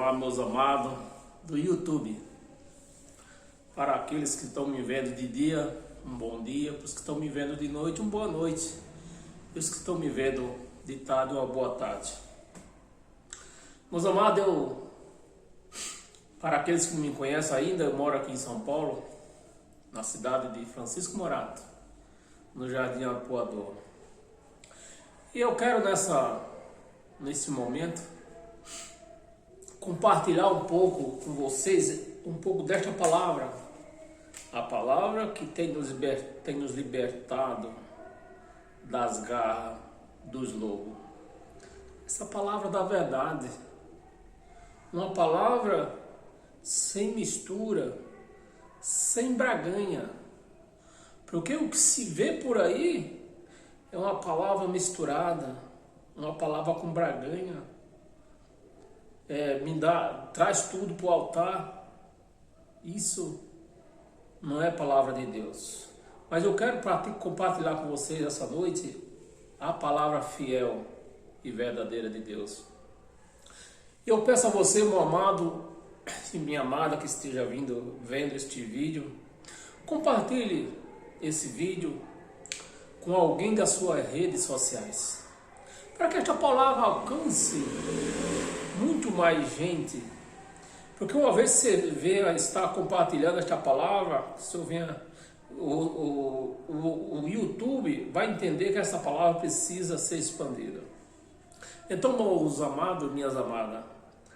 Olá, meus amados do YouTube. Para aqueles que estão me vendo de dia, um bom dia. Para os que estão me vendo de noite, uma boa noite. E os que estão me vendo de tarde, uma boa tarde. Meus amados, para aqueles que não me conhecem ainda, eu moro aqui em São Paulo, na cidade de Francisco Morato, no Jardim Apuador. E eu quero nesse momento compartilhar um pouco com vocês, um pouco desta palavra, a palavra que tem nos libertado das garras dos lobos. Essa palavra da verdade, uma palavra sem mistura, sem braganha, porque o que se vê por aí é uma palavra misturada, uma palavra com braganha, traz tudo para o altar. Isso não é palavra de Deus. Mas eu quero compartilhar com vocês essa noite a palavra fiel e verdadeira de Deus. Eu peço a você, meu amado e minha amada que esteja vendo este vídeo, compartilhe esse vídeo com alguém das suas redes sociais, para que esta palavra alcance muito mais gente. Porque uma vez você está compartilhando esta palavra, o YouTube vai entender que essa palavra precisa ser expandida. Então, meus amados, minhas amadas,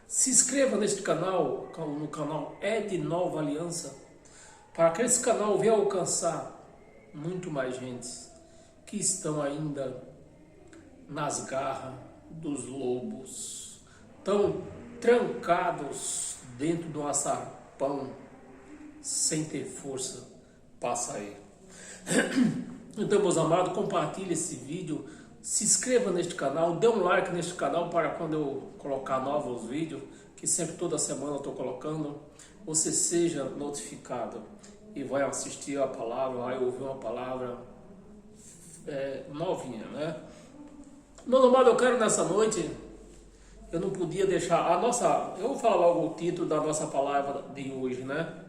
se inscreva neste canal, no canal É de Nova Aliança, para que esse canal venha alcançar muito mais gente que estão ainda nas garras dos lobos, tão trancados dentro do açapão, sem ter força para sair. Então, meus amados, compartilhe esse vídeo, se inscreva neste canal, dê um like neste canal para quando eu colocar novos vídeos, que sempre toda semana eu estou colocando, você seja notificado e vai assistir a palavra, vai ouvir uma palavra novinha, né? Meus amados, eu quero nessa noite, eu não podia deixar eu vou falar logo o título da nossa palavra de hoje, né?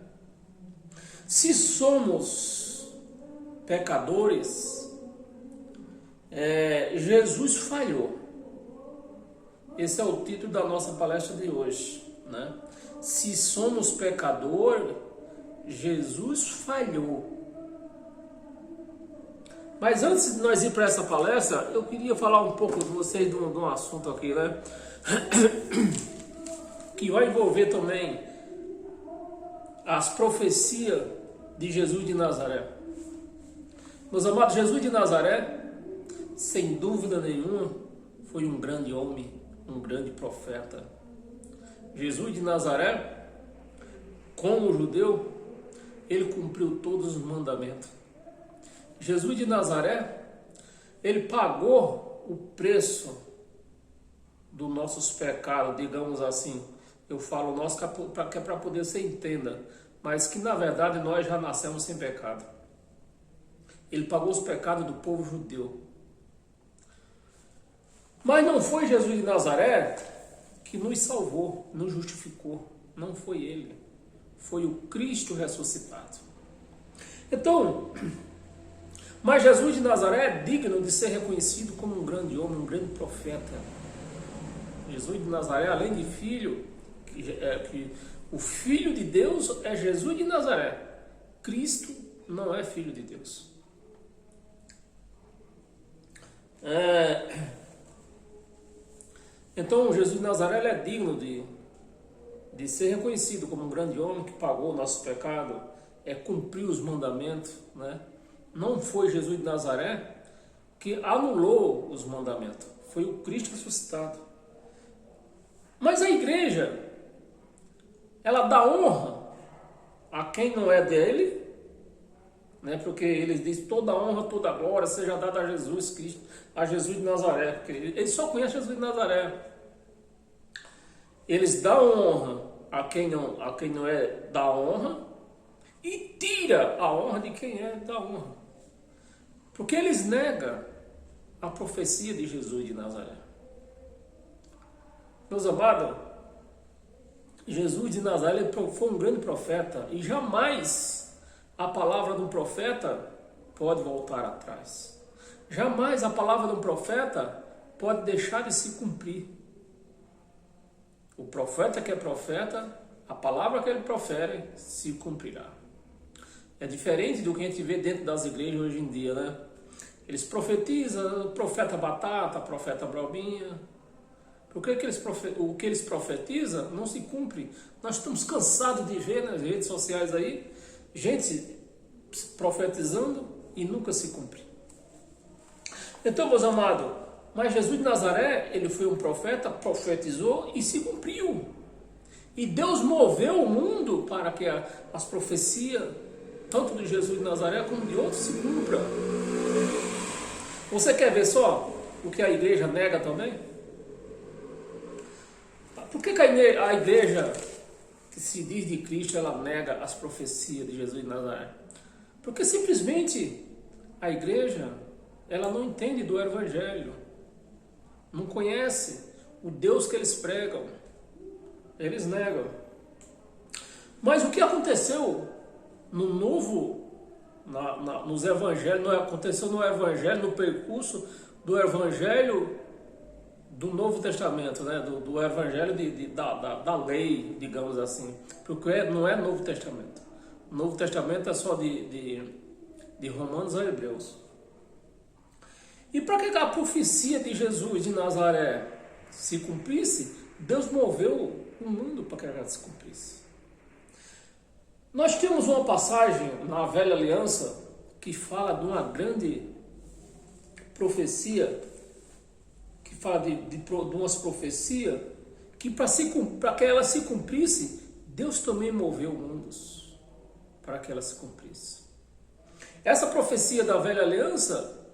Se somos pecadores, Jesus falhou. Esse é o título da nossa palestra de hoje, né? Se somos pecadores, Jesus falhou. Mas antes de nós ir para essa palestra, eu queria falar um pouco com vocês de um assunto aqui, né? Que vai envolver também as profecias de Jesus de Nazaré. Meus amados, Jesus de Nazaré, sem dúvida nenhuma, foi um grande homem, um grande profeta. Jesus de Nazaré, como judeu, ele cumpriu todos os mandamentos. Jesus de Nazaré, ele pagou o preço dos nossos pecados, digamos assim. Eu falo nosso que é para poder você entenda, mas que na verdade nós já nascemos sem pecado. Ele pagou os pecados do povo judeu. Mas não foi Jesus de Nazaré que nos salvou, nos justificou. Não foi ele. Foi o Cristo ressuscitado. Então, mas Jesus de Nazaré é digno de ser reconhecido como um grande homem, um grande profeta. Jesus de Nazaré, além de filho, o Filho de Deus é Jesus de Nazaré. Cristo não é Filho de Deus. Então, Jesus de Nazaré ele é digno de ser reconhecido como um grande homem que pagou o nosso pecado, cumpriu os mandamentos, né? Não foi Jesus de Nazaré que anulou os mandamentos, foi o Cristo ressuscitado. Mas a igreja, ela dá honra a quem não é dele, né? Porque eles dizem toda honra, toda glória seja dada a Jesus Cristo, a Jesus de Nazaré, porque eles só conhecem Jesus de Nazaré. Eles dão honra a quem não é da honra e tira a honra de quem é da honra. Porque eles negam a profecia de Jesus de Nazaré. Meus amados, Jesus de Nazaré foi um grande profeta e jamais a palavra de um profeta pode voltar atrás. Jamais a palavra de um profeta pode deixar de se cumprir. O profeta que é profeta, a palavra que ele profere se cumprirá. É diferente do que a gente vê dentro das igrejas hoje em dia, né? Eles profetizam, profeta batata, profeta brobinha. Porque o que eles profetizam não se cumpre. Nós estamos cansados de ver nas redes sociais aí, gente profetizando e nunca se cumpre. Então, meus amados, mas Jesus de Nazaré, ele foi um profeta, profetizou e se cumpriu. E Deus moveu o mundo para que as profecias, tanto de Jesus de Nazaré como de outros, se cumpram. Você quer ver só o que a igreja nega também? Por que a igreja que se diz de Cristo, ela nega as profecias de Jesus de Nazaré? Porque simplesmente a igreja, ela não entende do evangelho, não conhece o Deus que eles pregam, eles negam. Mas o que aconteceu no novo, nos evangelhos, não aconteceu no evangelho, no percurso do evangelho do Novo Testamento, né? do evangelho da lei, digamos assim, porque não é Novo Testamento. O Novo Testamento é só de Romanos a Hebreus. E para que a profecia de Jesus de Nazaré se cumprisse, Deus moveu o mundo para que ela se cumprisse. Nós temos uma passagem na Velha Aliança que fala de uma grande profecia, que fala de umas profecias que para que ela se cumprisse, Deus também moveu mundos para que ela se cumprisse. Essa profecia da Velha Aliança,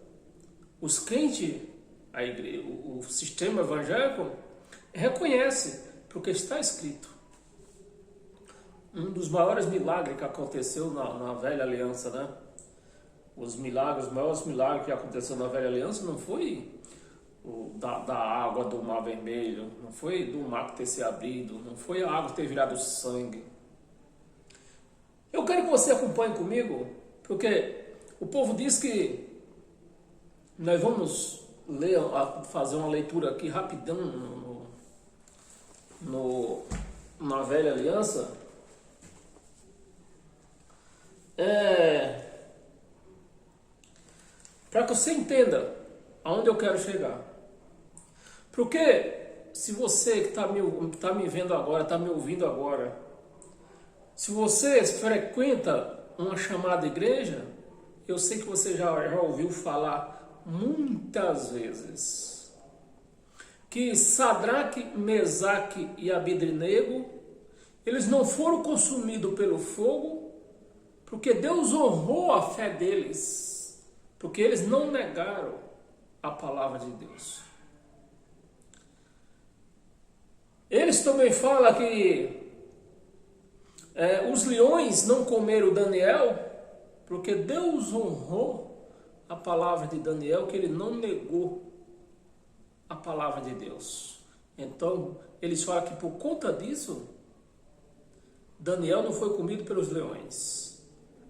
os crentes, a igreja, o sistema evangélico, reconhece, porque está escrito. Um dos maiores milagres que aconteceu na Velha Aliança, né? Os maiores milagres que aconteceu na Velha Aliança não foi da água do Mar Vermelho, não foi do mar ter se abrido, não foi a água ter virado sangue. Eu quero que você acompanhe comigo, porque o povo diz que nós vamos fazer uma leitura aqui rapidão na Velha Aliança. Para que você entenda aonde eu quero chegar. Porque se você que está me vendo agora, está me ouvindo agora, se você frequenta uma chamada igreja, eu sei que você já ouviu falar muitas vezes que Sadraque, Mesaque e Abednego, eles não foram consumidos pelo fogo, porque Deus honrou a fé deles, porque eles não negaram a palavra de Deus. Eles também falam que os leões não comeram Daniel, porque Deus honrou a palavra de Daniel, que ele não negou a palavra de Deus. Então, eles falam que por conta disso, Daniel não foi comido pelos leões.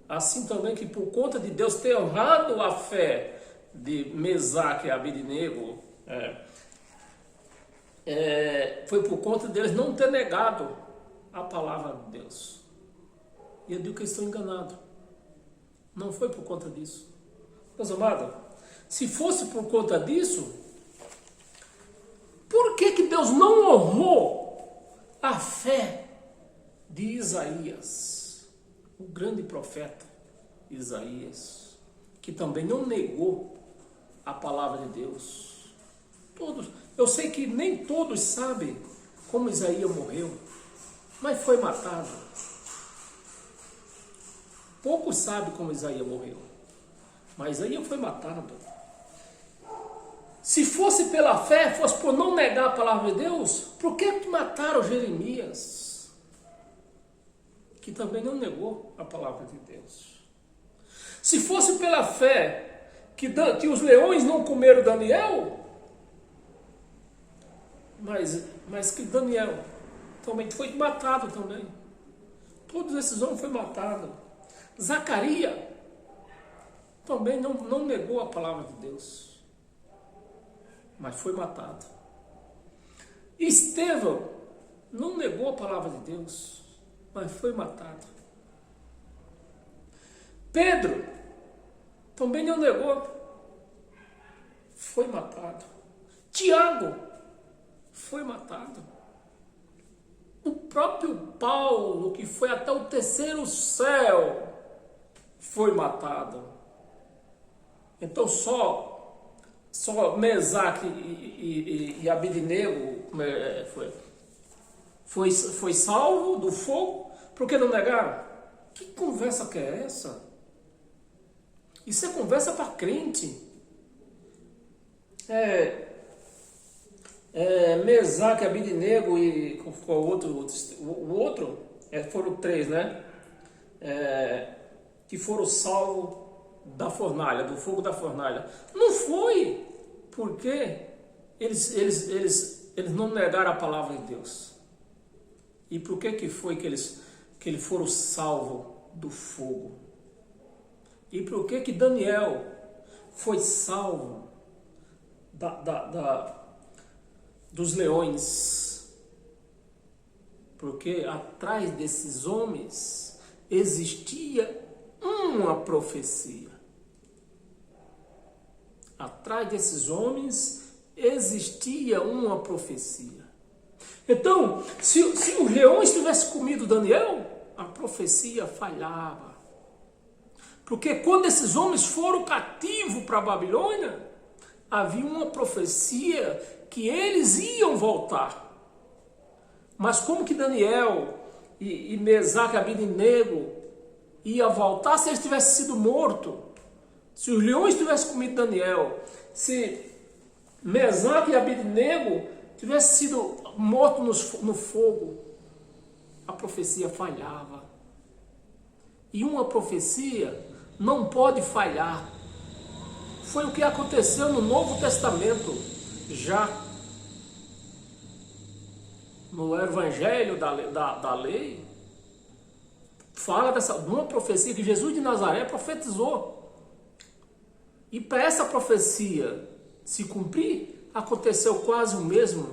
Assim também que por conta de Deus ter honrado a fé de Mesaque e Abednego, foi por conta deles não ter negado a palavra de Deus. E eu digo que eles estão enganados. Não foi por conta disso. Meus amados, se fosse por conta disso, por que Deus não honrou a fé de Isaías, o grande profeta Isaías, que também não negou a palavra de Deus? Eu sei que nem todos sabem como Isaías morreu, mas foi matado. Poucos sabem como Isaías morreu, mas Isaías foi matado. Se fosse pela fé, fosse por não negar a palavra de Deus, por que mataram Jeremias, que também não negou a palavra de Deus? Se fosse pela fé que os leões não comeram Daniel, mas que Daniel também foi matado também. Todos esses homens foram matados. Zacarias também não negou a palavra de Deus, mas foi matado. Estevão não negou a palavra de Deus, mas foi matado. Pedro também não negou, foi matado. Tiago foi matado. O próprio Paulo, que foi até o terceiro céu, foi matado. Então só Mesaque e Abednego foi salvo do fogo, porque não negaram? Que conversa que é essa? Isso é conversa para crente. Mesaque, Abednego e o outro foram três, né? Que foram salvos da fornalha, do fogo da fornalha. Não foi porque eles não negaram a palavra de Deus. E por que foi que eles foram salvos do fogo? E por que Daniel foi salvo dos leões? Porque atrás desses homens existia uma profecia. Atrás desses homens existia uma profecia. Então, se os leões tivessem comido Daniel, a profecia falhava. Porque quando esses homens foram cativos para a Babilônia, havia uma profecia que eles iam voltar. Mas como que Daniel e Mesaque e Abednego ia voltar se eles tivessem sido mortos? Se os leões tivessem comido Daniel, se Mesaque e Abednego tivessem sido mortos no fogo, a profecia falhava. E uma profecia não pode falhar. Foi o que aconteceu no Novo Testamento, já no Evangelho da Lei, fala de uma profecia que Jesus de Nazaré profetizou. E para essa profecia se cumprir, aconteceu quase o mesmo,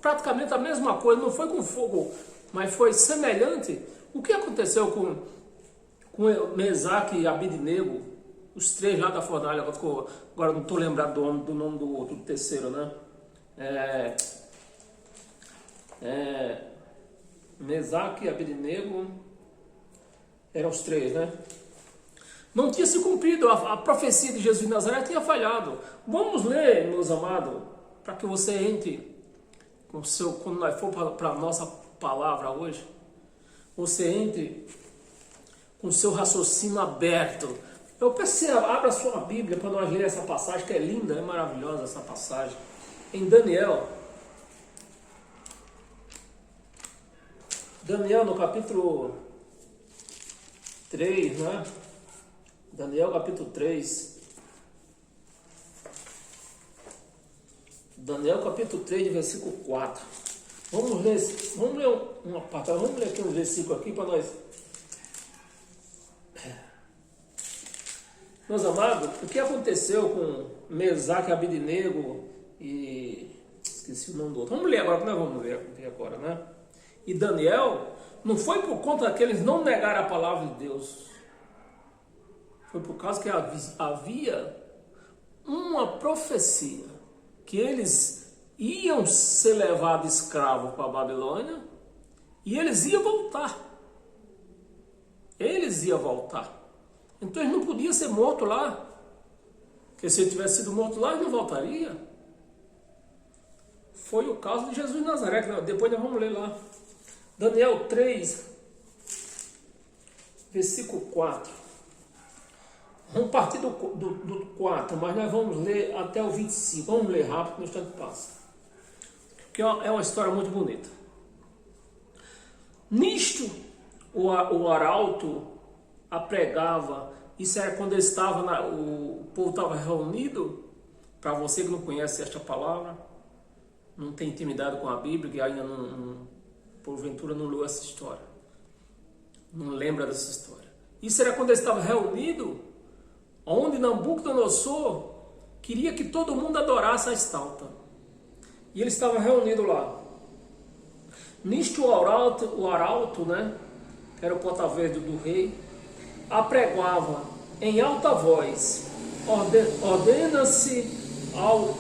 praticamente a mesma coisa, não foi com fogo, mas foi semelhante. O que aconteceu com Mesaque e Abednego, os três lá da fornalha? Agora não estou lembrado do nome do outro, do terceiro, né? Mesaque e Abednego eram os três, né? Não tinha se cumprido, a profecia de Jesus de Nazaré tinha falhado. Vamos ler, meus amados, para que você entre quando nós for para a nossa palavra hoje, você entre com o seu raciocínio aberto. Eu peço que você abra a sua Bíblia para nós ler essa passagem, que é linda, é maravilhosa essa passagem. Em Daniel no capítulo 3, né? Daniel capítulo 3. Daniel capítulo 3, versículo 4. Vamos ler uma parte. Vamos ler aqui um versículo aqui para nós. Meus amados, o que aconteceu com Mesaque, Abednego e... esqueci o nome do outro. Vamos ler agora, nós vamos ler agora, né? E Daniel, não foi por conta que eles não negaram a palavra de Deus. Foi por causa que havia uma profecia que eles iam ser levados escravos para a Babilônia e eles iam voltar. Eles iam voltar. Então eles não podiam ser mortos lá. Porque se ele tivesse sido morto lá, ele não voltaria. Foi o caso de Jesus de Nazaré, que depois nós vamos ler lá. Daniel 3, versículo 4. Vamos partir do 4, mas nós vamos ler até o 25. Vamos ler rápido, no instante passa. Porque é uma história muito bonita. Nisto, o arauto apregava. Isso era quando ele estava, o povo estava reunido. Para você que não conhece esta palavra, não tem intimidade com a Bíblia, que ainda não porventura não leu essa história, não lembra dessa história. Isso era quando eles estavam reunidos, onde Nabucodonosor queria que todo mundo adorasse a estátua. E eles estavam reunidos lá. Nisto o arauto, né, que era o porta-verde do rei, apregoava em alta voz: ordena-se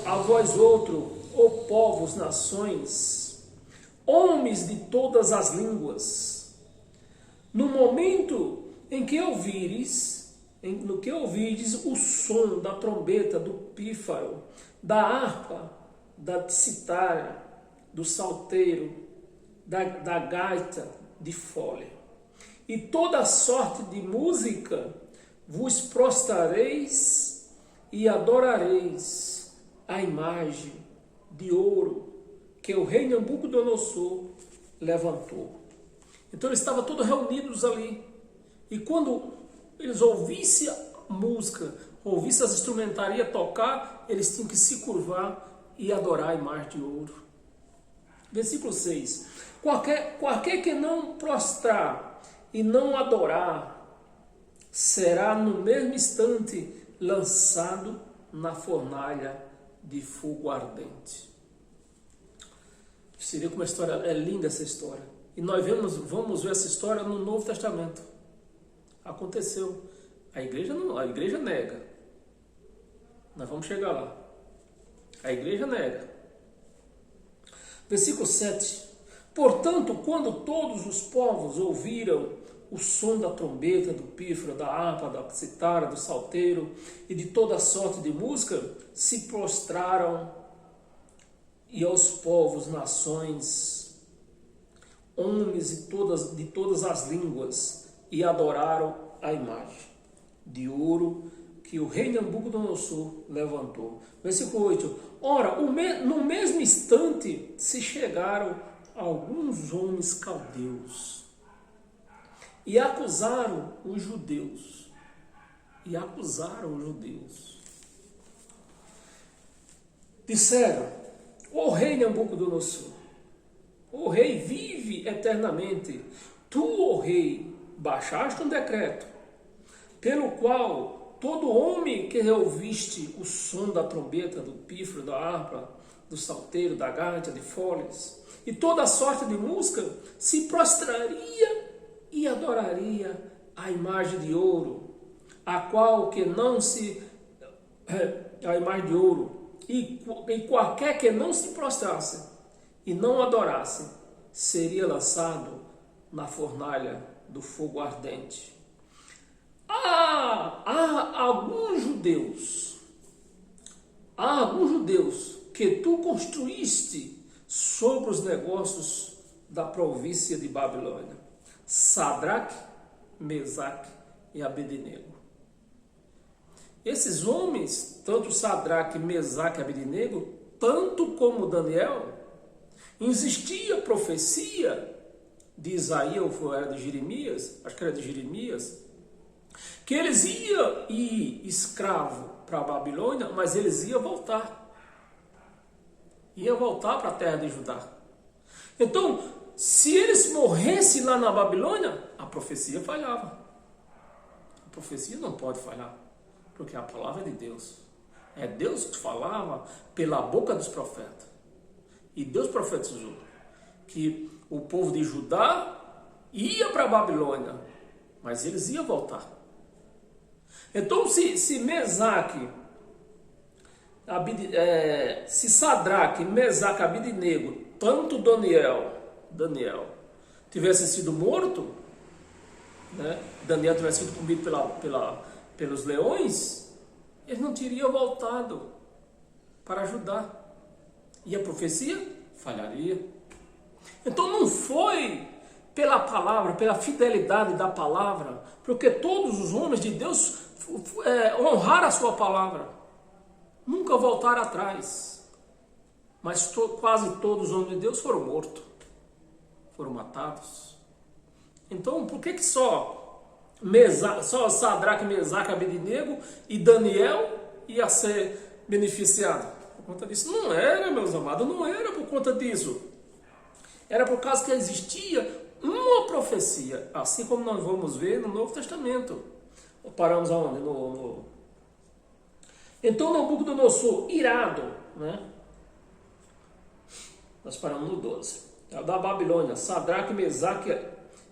a vós outro, ó povos, nações, homens de todas as línguas, no momento em que ouvirdes o som da trombeta, do pífaro, da harpa, da citara, do salteiro, da gaita de fole, e toda sorte de música, vos prostrareis e adorareis a imagem de ouro que o rei Nabucodonosor levantou. Então eles estavam todos reunidos ali. E quando eles ouvissem a música, ouvissem as instrumentarias tocar, eles tinham que se curvar e adorar a imagem de ouro. Versículo 6. Qualquer que não prostrar e não adorar, será no mesmo instante lançado na fornalha de fogo ardente. Seria como uma história, é linda essa história. E nós vamos ver essa história no Novo Testamento. Aconteceu. A igreja nega. Nós vamos chegar lá. A igreja nega. Versículo 7. Portanto, quando todos os povos ouviram o som da trombeta, do pífaro, da harpa, da citara, do salteiro e de toda sorte de música, se prostraram, e aos povos, nações, homens de todas as línguas, e adoraram a imagem de ouro que o rei Nabucodonosor levantou. Versículo 8. Ora, no mesmo instante se chegaram alguns homens caldeus e acusaram os judeus. Disseram: o rei Nabucodonosor, o rei vive eternamente. Tu, ó rei, baixaste um decreto, pelo qual todo homem que ouviste o som da trombeta, do pífaro, da harpa, do salteiro, da gaita, de foles, e toda sorte de música, se prostraria e adoraria a imagem de ouro, a imagem de ouro, e qualquer que não se prostrasse e não adorasse, seria lançado na fornalha do fogo ardente. Há alguns judeus que tu construíste sobre os negócios da província de Babilônia: Sadraque, Mesaque e Abednego. Esses homens, tanto Sadraque, Mesaque e Abednego, tanto como Daniel, existia profecia de Isaías, ou era de Jeremias, acho que era de Jeremias, que eles iam ir escravo para a Babilônia, mas eles iam voltar. Iam voltar para a terra de Judá. Então, se eles morressem lá na Babilônia, a profecia falhava. A profecia não pode falhar, porque a palavra é de Deus. É Deus que falava pela boca dos profetas. E Deus profetizou que o povo de Judá ia para a Babilônia, mas eles iam voltar. Então, se Mesaque, se Sadraque, Mesaque, Abednego, tanto Daniel tivesse sido morto, né? Daniel tivesse sido comido pelos leões, ele não teria voltado para ajudar. E a profecia falharia. Então não foi pela palavra, pela fidelidade da palavra, porque todos os homens de Deus honraram a sua palavra, nunca voltaram atrás, mas quase todos os homens de Deus foram mortos, foram matados. Então por que só Sadraque, Mesaque, Abednego e Daniel ia ser beneficiado? Por conta disso? Não era, meus amados, não era por conta disso. Era por causa que existia uma profecia, assim como nós vamos ver no Novo Testamento. Paramos aonde? Então Nabucodonosor, irado, né? Nós paramos no 12. Da Babilônia, Sadraque, Mesaque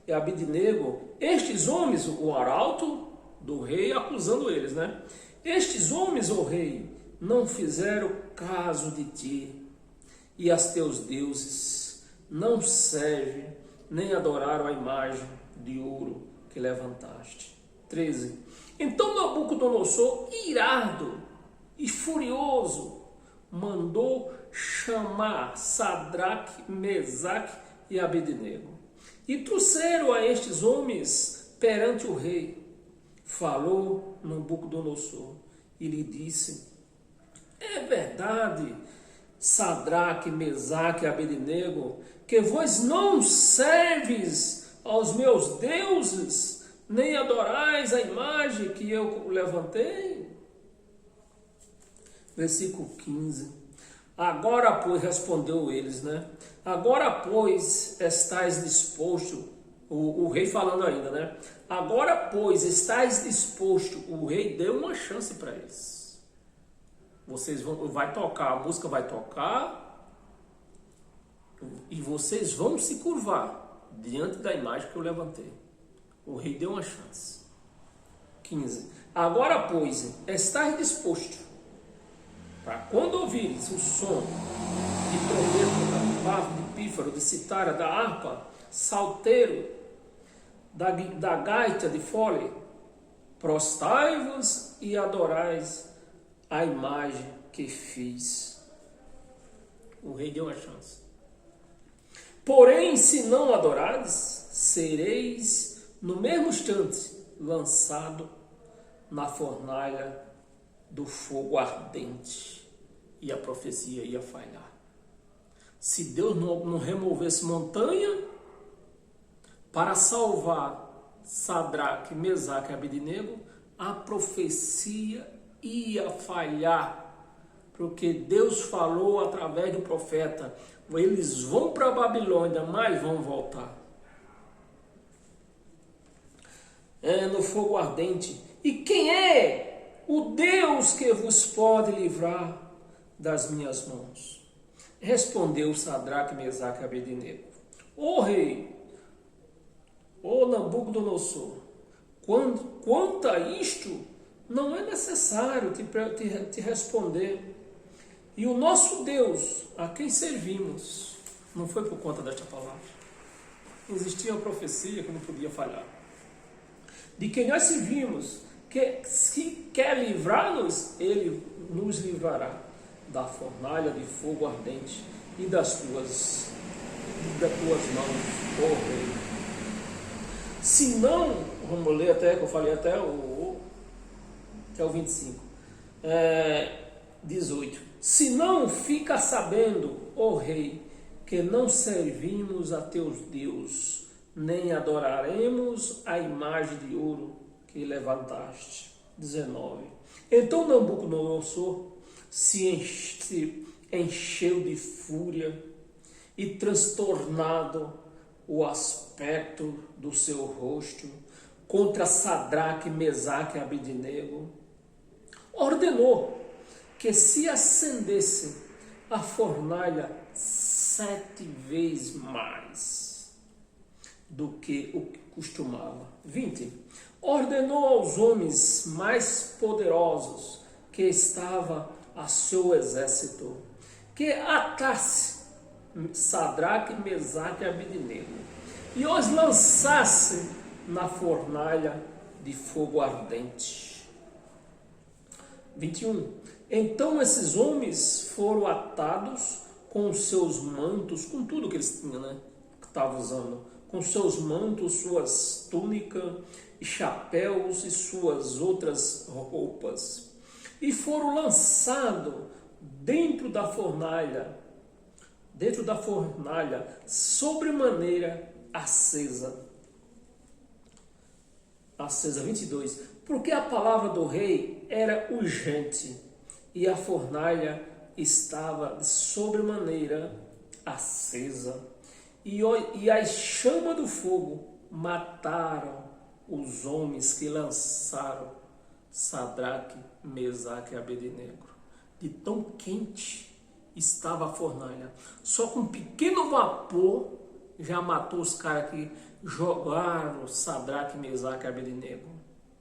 e Abidnego, estes homens, o arauto do rei acusando eles, né? Estes homens, ó rei, não fizeram caso de ti e as teus deuses não servem nem adoraram a imagem de ouro que levantaste. 13. Então Nabucodonosor, irado e furioso, mandou chamar Sadraque, Mesaque e Abednego. E trouxeram a estes homens perante o rei. Falou Nabucodonosor e lhe disse: é verdade, Sadraque, Mesaque e Abednego, que vós não serves aos meus deuses, nem adorais a imagem que eu levantei? Versículo 15. Agora, pois, respondeu eles, né? Agora, pois, estais disposto, o rei falando ainda, né? Agora, pois, estais disposto, o rei deu uma chance para eles. Vocês vai tocar, a música vai tocar, e vocês vão se curvar diante da imagem que eu levantei. O rei deu uma chance. 15. Agora, pois, estais disposto, para quando ouvires o som de trombeta, da bafo, de pífaro, de citara, da harpa, salteiro, da gaita, de fole, prostai-vos e adorais a imagem que fiz. O rei deu uma chance. Porém, se não adorares, sereis no mesmo instante lançado na fornalha do fogo ardente. E a profecia ia falhar. Se Deus não removesse montanha para salvar Sadraque, Mesaque e Abednego, a profecia ia falhar. Porque Deus falou através do profeta: eles vão para a Babilônia, mas vão voltar. No fogo ardente. E quem é o Deus que vos pode livrar das minhas mãos? Respondeu Sadraque, Mesaque e Abednego: ó rei, ó Nabucodonosor, quanto a isto, não é necessário te responder. E o nosso Deus, a quem servimos, não foi por conta desta palavra. Existia uma profecia que não podia falhar. De quem nós servimos, que se quer livrar-nos, ele nos livrará da fornalha de fogo ardente e das tuas mãos, ó rei. Se não, vamos ler até, que eu falei até o 25. 18. Se não, fica sabendo, ó rei, que não servimos a teus deuses, nem adoraremos a imagem de ouro que levantaste. 19. Então Nabucodonosor se encheu de fúria e, transtornado o aspecto do seu rosto, contra Sadraque, Mesaque e Abednego, ordenou que se acendesse a fornalha 7 vezes mais do que o que costumava. 20. Ordenou aos homens mais poderosos que estavam a seu exército que atasse Sadraque, Mesaque e Abednego e os lançasse na fornalha de fogo ardente. 21. Então esses homens foram atados com os seus mantos, com tudo que eles tinham, né? Que estavam usando, com seus mantos, suas túnicas e chapéus e suas outras roupas, e foram lançados dentro da fornalha, sobremaneira acesa. 22. Porque a palavra do rei era urgente e a fornalha estava de sobremaneira acesa, e as chamas do fogo mataram os homens que lançaram Sadraque, Mesaque e Abednego. De tão quente estava a fornalha. Só com um pequeno vapor já matou os caras que jogaram Sadraque, Mesaque e Abednego.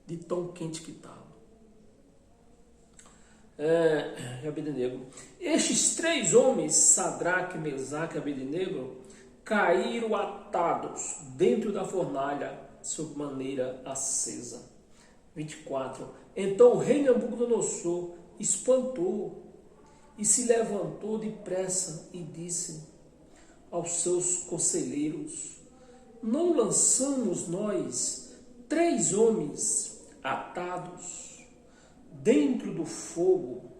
De tão quente que estava. Abednego. Estes 3 homens, Sadraque, Mesaque e Abednego, caíram atados dentro da fornalha, sob maneira acesa. 24. Então o rei Nabucodonosor espantou e se levantou depressa e disse aos seus conselheiros: não lançamos nós 3 homens atados dentro do fogo?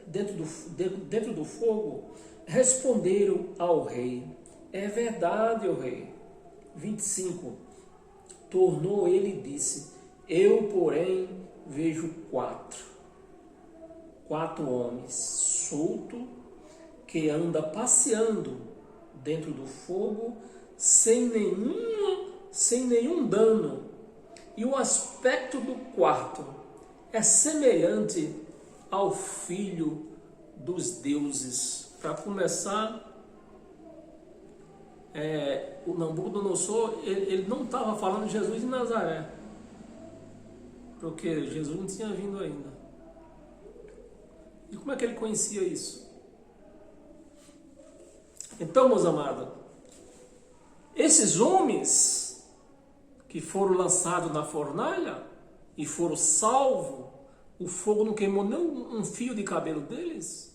Dentro do fogo responderam ao rei: é verdade, ó rei. 25. Tornou ele e disse: eu, porém, vejo 4 homens soltos que anda passeando dentro do fogo sem nenhum dano. E o aspecto do quarto é semelhante ao filho dos deuses. Para começar, o Nabucodonosor, ele não estava falando de Jesus de Nazaré, porque Jesus não tinha vindo ainda. E como é que ele conhecia isso? Então, meus amados, esses homens que foram lançados na fornalha e foram salvos, o fogo não queimou nem um fio de cabelo deles,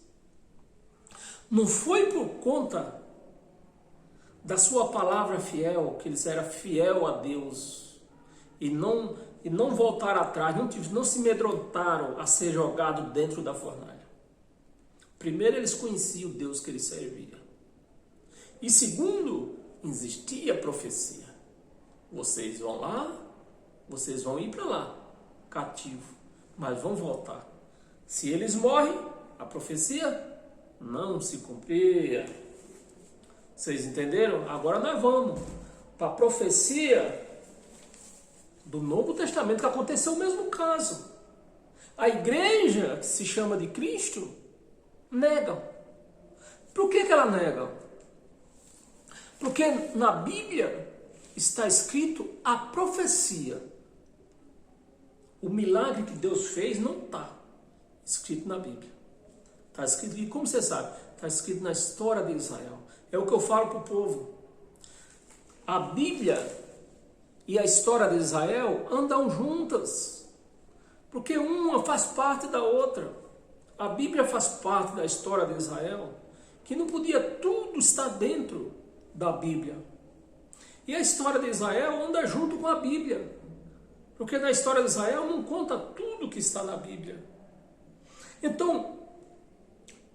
não foi por conta da sua palavra fiel, que eles eram fiel a Deus e não voltaram atrás, não se amedrontaram a ser jogados dentro da fornalha. Primeiro, eles conheciam o Deus que eles serviam. E segundo, existia a profecia. Vocês vão lá, vocês vão ir para lá, cativo, mas vão voltar. Se eles morrem, a profecia não se cumpria. Vocês entenderam? Agora nós vamos para a profecia do Novo Testamento, que aconteceu o mesmo caso. A igreja, que se chama de Cristo, nega. Por que ela nega? Porque na Bíblia está escrito a profecia. O milagre que Deus fez não está escrito na Bíblia. Está escrito, e como você sabe? Está escrito na história de Israel. É o que eu falo para o povo. A Bíblia e a história de Israel andam juntas, porque uma faz parte da outra. A Bíblia faz parte da história de Israel, que não podia tudo estar dentro da Bíblia. E a história de Israel anda junto com a Bíblia, porque na história de Israel não conta tudo que está na Bíblia. Então,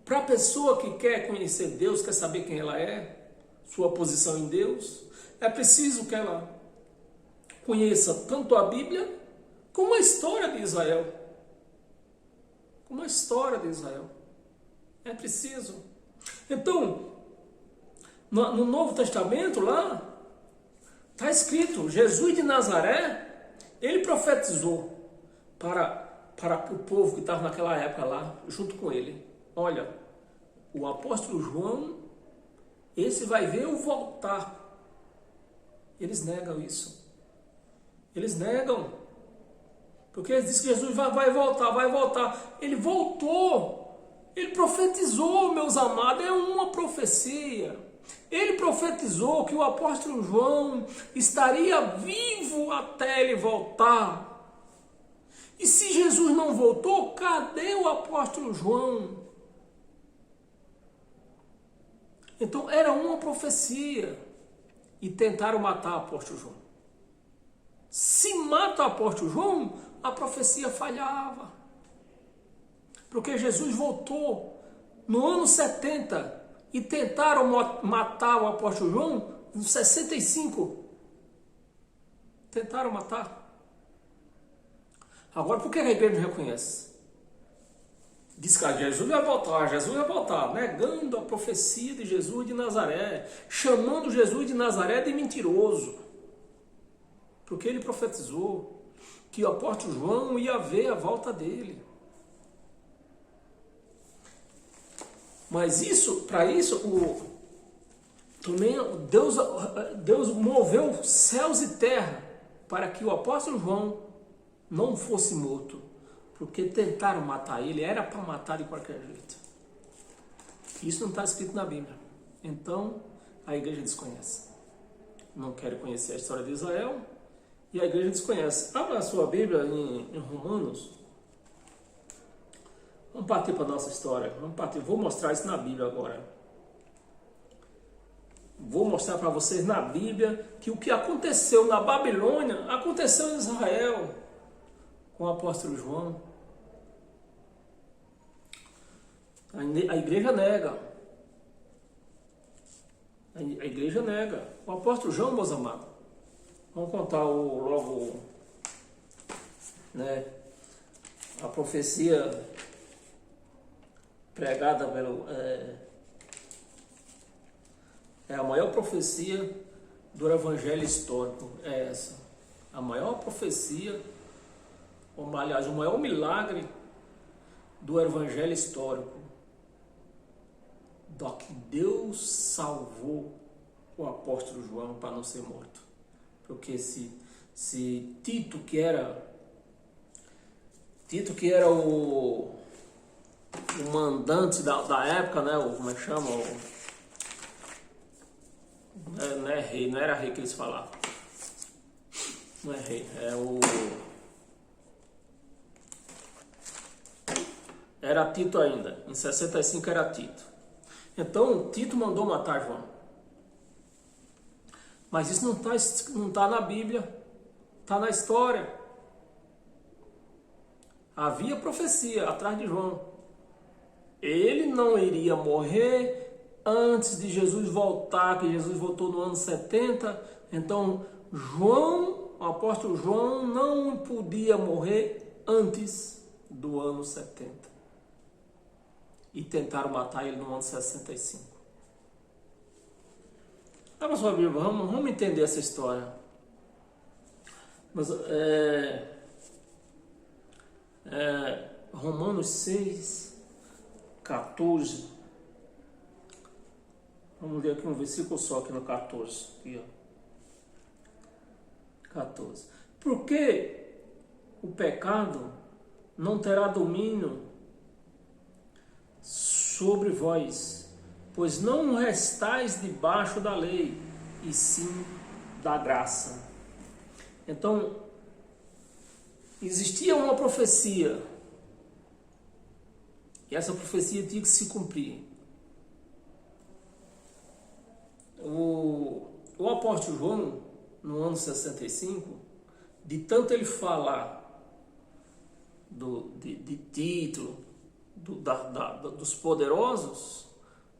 para a pessoa que quer conhecer Deus, quer saber quem ela é, sua posição em Deus, é preciso que ela conheça tanto a Bíblia como a história de Israel. Como a história de Israel. É preciso. Então, no Novo Testamento lá, está escrito, Jesus de Nazaré, ele profetizou para o povo que estava naquela época lá, junto com ele. Olha, o apóstolo João, esse vai ver eu voltar. Eles negam isso. Eles negam. Porque eles dizem que Jesus vai voltar, vai voltar. Ele voltou. Ele profetizou, meus amados, é uma profecia. Ele profetizou que o apóstolo João estaria vivo até ele voltar. E se Jesus não voltou, cadê o apóstolo João? Então era uma profecia. E tentaram matar o apóstolo João. Se mata o apóstolo João, a profecia falhava. Porque Jesus voltou no ano 70 e tentaram matar o apóstolo João no 65. Tentaram matar. Agora, por que a igreja não reconhece? Diz que Jesus vai voltar, negando a profecia de Jesus de Nazaré, chamando Jesus de Nazaré de mentiroso, porque ele profetizou que o apóstolo João ia ver a volta dele. Mas para isso, também Deus moveu céus e terra para que o apóstolo João não fosse morto. Porque tentaram matar ele, era para matar de qualquer jeito. Isso não está escrito na Bíblia. Então, a igreja desconhece. Não quer conhecer a história de Israel e a igreja desconhece. Abra a sua Bíblia em Romanos. Vamos partir para a nossa história. Vou mostrar isso na Bíblia agora. Vou mostrar para vocês na Bíblia que o que aconteceu na Babilônia aconteceu em Israel com o apóstolo João. A igreja nega. A igreja nega. O apóstolo João, meus amados. Vamos contar logo, né, a profecia pregada pelo... É a maior profecia do evangelho histórico. É essa. A maior profecia, ou, aliás, o maior milagre do evangelho histórico. Do que Deus salvou o apóstolo João para não ser morto. Porque se Tito, que era o mandante da época, né? Como é que chama? Não é rei, não era rei que eles falavam. Não é rei, era Tito ainda. Em 65 era Tito. Então, Tito mandou matar João. Mas isso não tá na Bíblia, está na história. Havia profecia atrás de João. Ele não iria morrer antes de Jesus voltar, que Jesus voltou no ano 70. Então, o apóstolo João não podia morrer antes do ano 70. E tentaram matar ele no ano 65. Abra sua Bíblia, vamos entender essa história. Mas, Romanos 6, 14. Vamos ver aqui um versículo só aqui no 14. Aqui, ó. 14. Porque o pecado não terá domínio sobre vós, pois não restais debaixo da lei, e sim da graça. Então, existia uma profecia, e essa profecia tinha que se cumprir. O apóstolo João, no ano 65, de tanto ele falar de Tito, dos poderosos,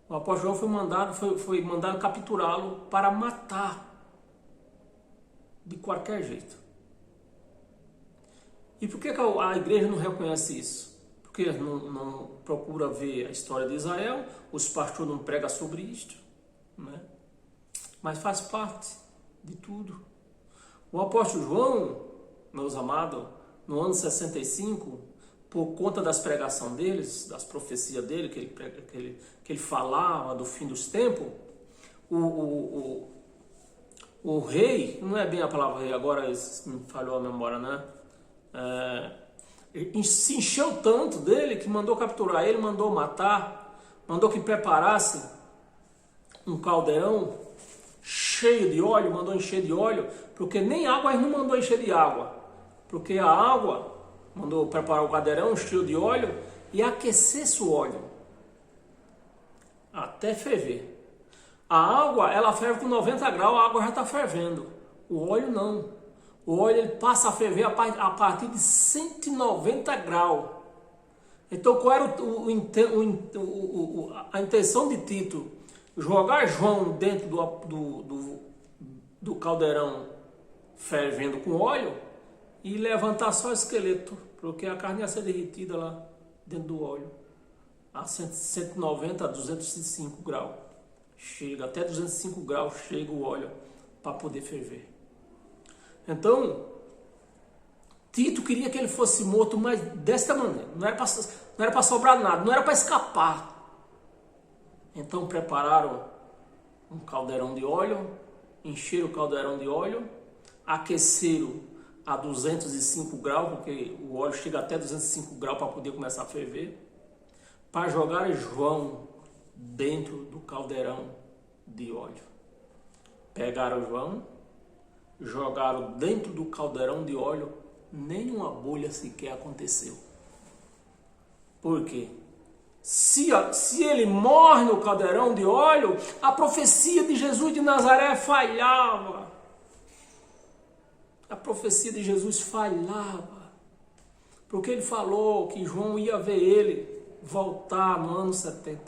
o apóstolo João foi mandado capturá-lo para matar de qualquer jeito. E por que a igreja não reconhece isso? Porque não procura ver a história de Israel, os pastores não pregam sobre isto, né? Mas faz parte de tudo. O apóstolo João, meus amados, no ano 65, por conta das pregações deles, das profecias dele, que ele falava do fim dos tempos, o rei, não é bem a palavra rei, agora me falhou a memória, né? Se encheu tanto dele que mandou capturar ele, mandou matar, mandou que preparasse um caldeirão cheio de óleo, mandou encher de óleo, porque nem água ele não mandou encher de água, porque a água mandou preparar o caldeirão cheio de óleo e aquecesse o óleo até ferver. A água, ela ferve com 90 graus, a água já está fervendo. O óleo não. O óleo ele passa a ferver a partir de 190 graus. Então qual era a intenção de Tito? Jogar João dentro do caldeirão fervendo com óleo e levantar só o esqueleto, porque a carne ia ser derretida lá dentro do óleo. a 190 a 205 graus. Chega, até 205 graus chega o óleo para poder ferver. Então, Tito queria que ele fosse morto, mas desta maneira. Não era para sobrar nada, não era para escapar. Então prepararam um caldeirão de óleo, encheram o caldeirão de óleo, aqueceram a 205 graus, porque o óleo chega até 205 graus para poder começar a ferver, para jogar João dentro do caldeirão de óleo. Pegaram João, jogaram dentro do caldeirão de óleo, nenhuma bolha sequer aconteceu. Por quê? Se ele morre no caldeirão de óleo, a profecia de Jesus de Nazaré falhava. A profecia de Jesus falhava. Porque ele falou que João ia ver ele voltar no ano 70.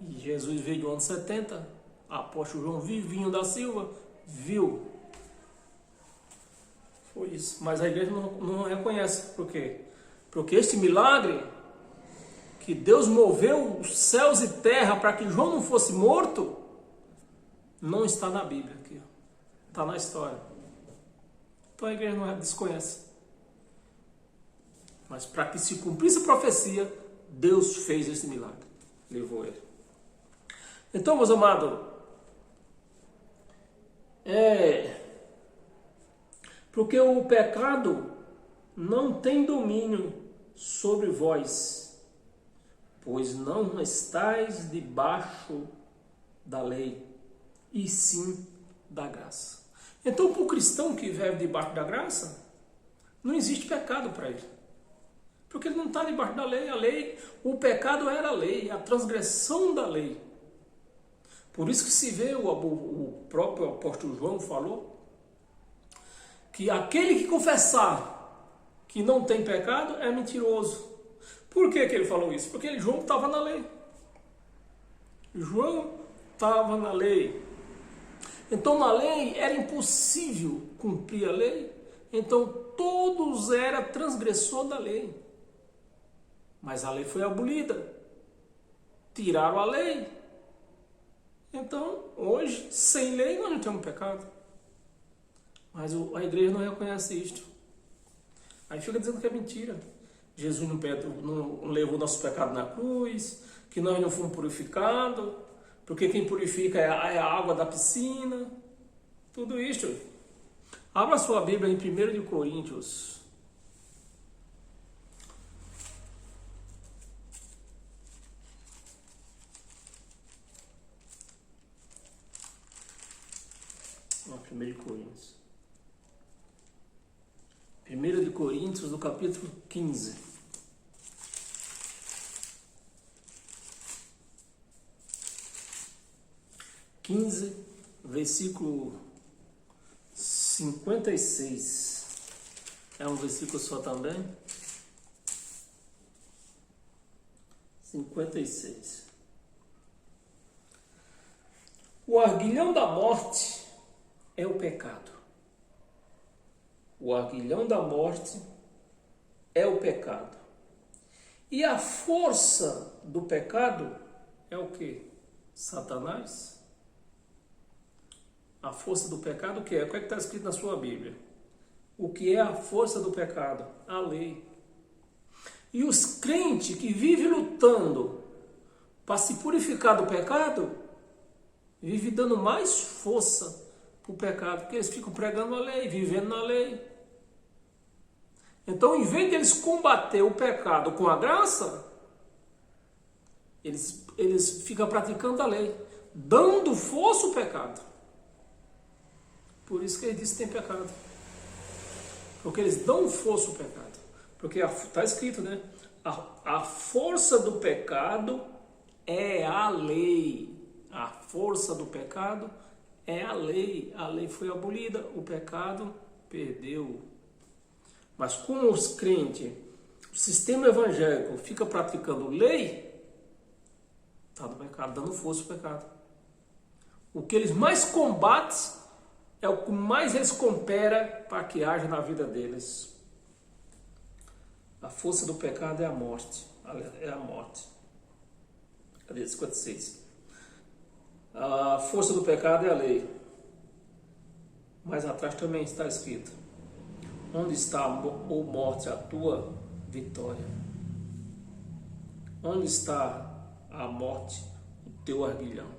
E Jesus veio no ano 70, apóstolo João Vivinho da Silva viu. Foi isso. Mas a igreja não reconhece. Por quê? Porque este milagre, que Deus moveu os céus e terra para que João não fosse morto, não está na Bíblia aqui. Está na história. Então a igreja não desconhece. Mas para que se cumprisse a profecia, Deus fez esse milagre. Levou ele. Então, meus amados, porque o pecado não tem domínio sobre vós, pois não estáis debaixo da lei, e sim da graça. Então, para o cristão que vive debaixo da graça, não existe pecado para ele. Porque ele não está debaixo da lei. O pecado era a lei, a transgressão da lei. Por isso que se vê, o próprio apóstolo João falou, que aquele que confessar que não tem pecado é mentiroso. Por que ele falou isso? Porque João estava na lei. João estava na lei. Então na lei era impossível cumprir a lei. Então todos eram transgressor da lei. Mas a lei foi abolida. Tiraram a lei. Então hoje, sem lei, nós não temos pecado. Mas a igreja não reconhece isto. Aí fica dizendo que é mentira. Jesus não levou nosso pecado na cruz, que nós não fomos purificados, porque quem purifica é a água da piscina. Tudo isso. Abra sua Bíblia em 1 de Coríntios. Ó, 1 de Coríntios. 1 de Coríntios, no capítulo 15. Versículo 56. É um versículo só também. 56. O arguilhão da morte é o pecado. O aguilhão da morte é o pecado. E a força do pecado é o quê? Satanás. A força do pecado o que é? O que está escrito na sua Bíblia? O que é a força do pecado? A lei. E os crentes que vivem lutando para se purificar do pecado, vivem dando mais força para o pecado, porque eles ficam pregando a lei, vivendo na lei. Então, em vez de eles combater o pecado com a graça, eles ficam praticando a lei, dando força ao pecado. Por isso que ele diz que tem pecado. Porque eles dão força ao pecado. Porque está escrito, né? A força do pecado é a lei. A força do pecado é a lei. A lei foi abolida, o pecado perdeu. Mas como os crentes, o sistema evangélico fica praticando lei, está no pecado, dando força ao pecado. O que eles mais combatem é o que mais eles cooperam para que haja na vida deles. A força do pecado é a morte. é a morte. Cadê? 56. A força do pecado é a lei. Mais atrás também está escrito: onde está, ó morte, a tua vitória? Onde está a morte, o teu arguilhão?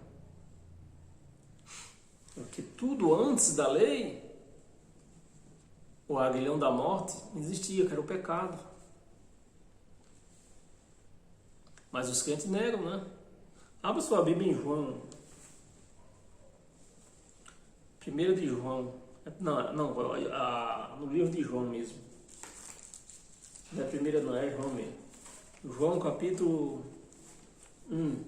Porque tudo antes da lei, o arguilhão da morte existia, que era o pecado. Mas os crentes negam, né? Abra sua Bíblia em João. 1 de João. Não, no livro de João mesmo. Não é primeira, não, é João mesmo. João capítulo 1.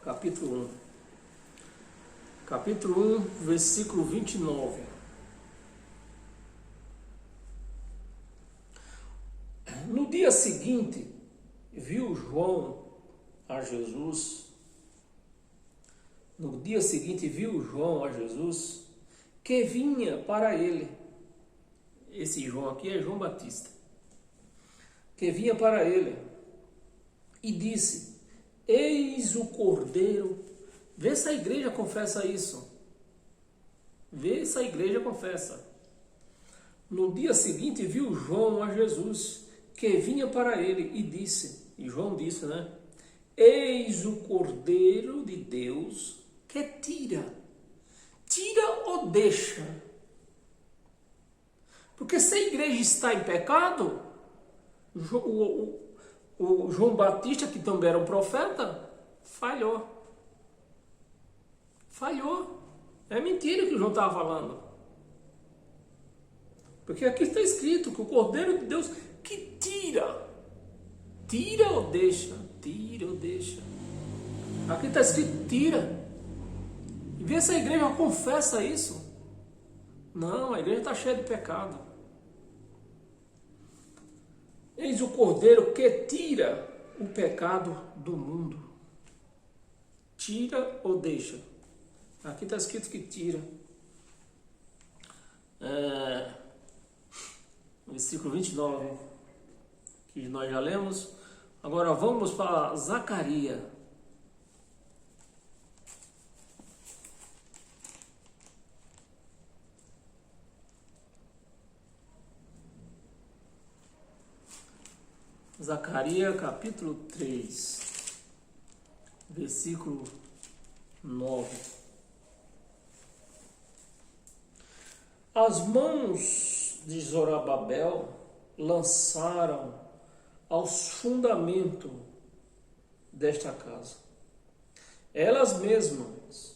Capítulo 1. Capítulo 1, versículo 29. No dia seguinte, viu João a Jesus. No dia seguinte, viu João a Jesus, que vinha para ele. Esse João aqui é João Batista. Que vinha para ele e disse: eis o Cordeiro. Vê se a igreja confessa isso. Vê se a igreja confessa. No dia seguinte, viu João a Jesus, que vinha para ele e disse, e João disse, né? Eis o Cordeiro de Deus que tira ou deixa. Porque se a igreja está em pecado, o João Batista, que também era um profeta, falhou. É mentira que o João estava falando. Porque aqui está escrito que o Cordeiro de Deus que tira ou deixa. Aqui está escrito tira. E vê se a igreja confessa isso. Não, a igreja está cheia de pecado. Eis o Cordeiro que tira o pecado do mundo. Tira ou deixa? Aqui está escrito que tira. Versículo 29, que nós já lemos. Agora vamos para Zacarias. Zacarias capítulo 3, versículo 9. As mãos de Zorobabel lançaram aos fundamentos desta casa. Elas mesmas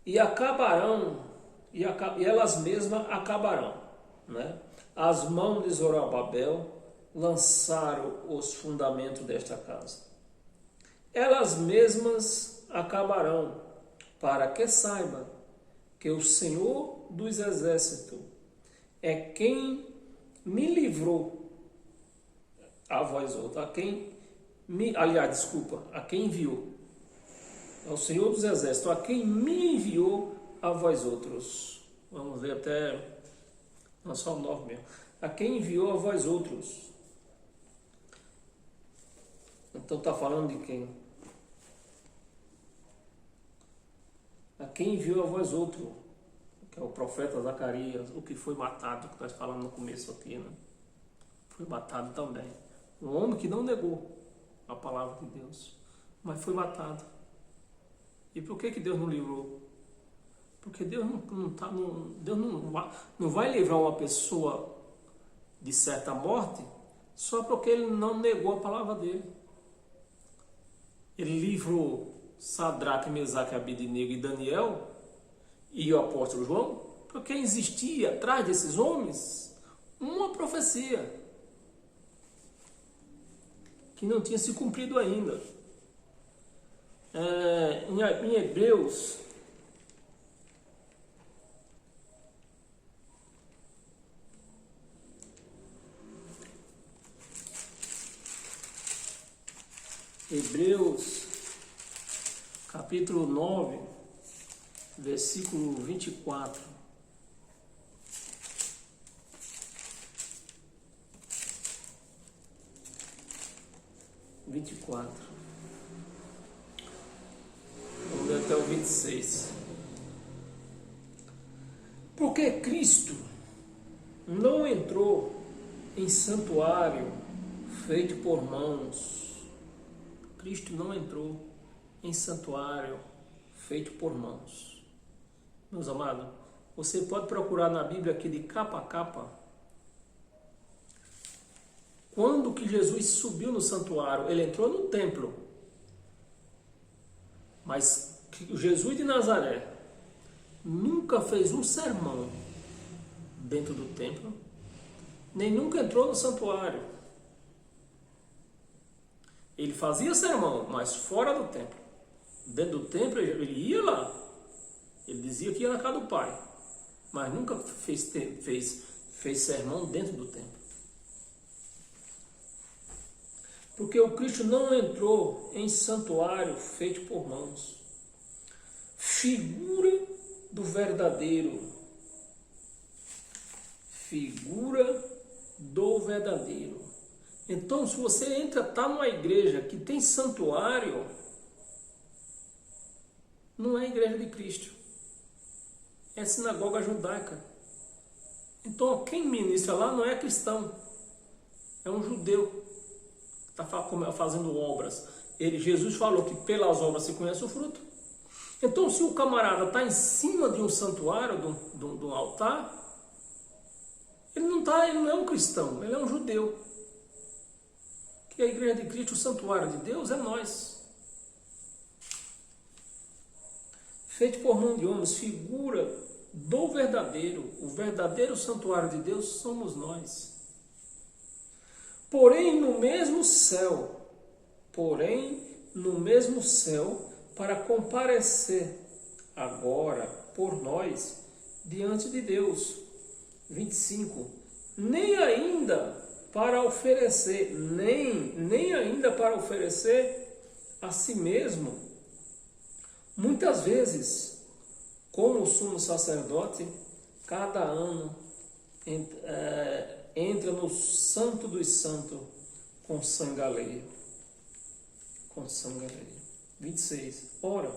e elas mesmas acabarão, né? As mãos de Zorobabel lançaram os fundamentos desta casa. Elas mesmas acabarão, para que saiba que o Senhor dos Exércitos é quem me livrou a vós outros, a quem enviou. É o Senhor dos Exércitos, a quem me enviou a vós outros. Vamos ver até, não só o 9 mesmo. A quem enviou a vós outros. Então está falando de quem? A quem enviou a vós outro, que é o profeta Zacarias, o que foi matado, que nós falamos no começo aqui, né? Foi matado também. Um homem que não negou a palavra de Deus, mas foi matado. E por que Deus não livrou? Porque Deus não vai livrar uma pessoa de certa morte só porque ele não negou a palavra dele. Ele livrou Sadraque, Mesaque, Abednego e Daniel e o apóstolo João, porque existia atrás desses homens uma profecia que não tinha se cumprido ainda. Em Hebreus, capítulo 9, versículo 24. 24. Vamos ler até o 26. Porque Cristo não entrou em santuário feito por mãos. Cristo não entrou em santuário feito por mãos. Meus amados, você pode procurar na Bíblia aqui de capa a capa. Quando que Jesus subiu no santuário, ele entrou no templo. Mas Jesus de Nazaré nunca fez um sermão dentro do templo, nem nunca entrou no santuário. Ele fazia sermão, mas fora do templo. Dentro do templo ele ia lá. Ele dizia que ia na casa do Pai, mas nunca fez sermão dentro do templo. Porque o Cristo não entrou em santuário feito por mãos. Figura do verdadeiro. Figura do verdadeiro. Então, se você está numa igreja que tem santuário, não é a igreja de Cristo. É sinagoga judaica. Então, quem ministra lá não é cristão. É um judeu. Está fazendo obras. Jesus falou que pelas obras se conhece o fruto. Então, se o camarada está em cima de um santuário, de um altar, ele não é um cristão, ele é um judeu. Que a igreja de Cristo, o santuário de Deus, é nós. Feito por mão de homens, figura do verdadeiro. O verdadeiro santuário de Deus somos nós. Porém, no mesmo céu, para comparecer agora por nós diante de Deus. 25. Nem ainda para oferecer a si mesmo, muitas vezes, como o sumo sacerdote, cada ano entra no santo dos santos com sangue alheio. 26. Ora,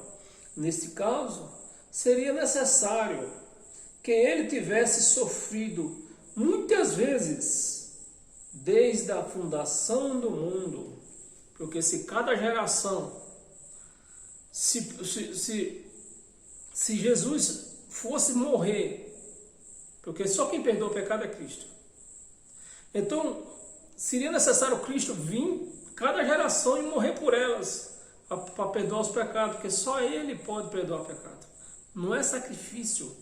neste caso, seria necessário que ele tivesse sofrido muitas vezes desde a fundação do mundo, porque se cada geração, se Jesus fosse morrer, porque só quem perdoa o pecado é Cristo. Então, seria necessário Cristo vir cada geração e morrer por elas, para perdoar os pecados, porque só Ele pode perdoar o pecado. Não é sacrifício.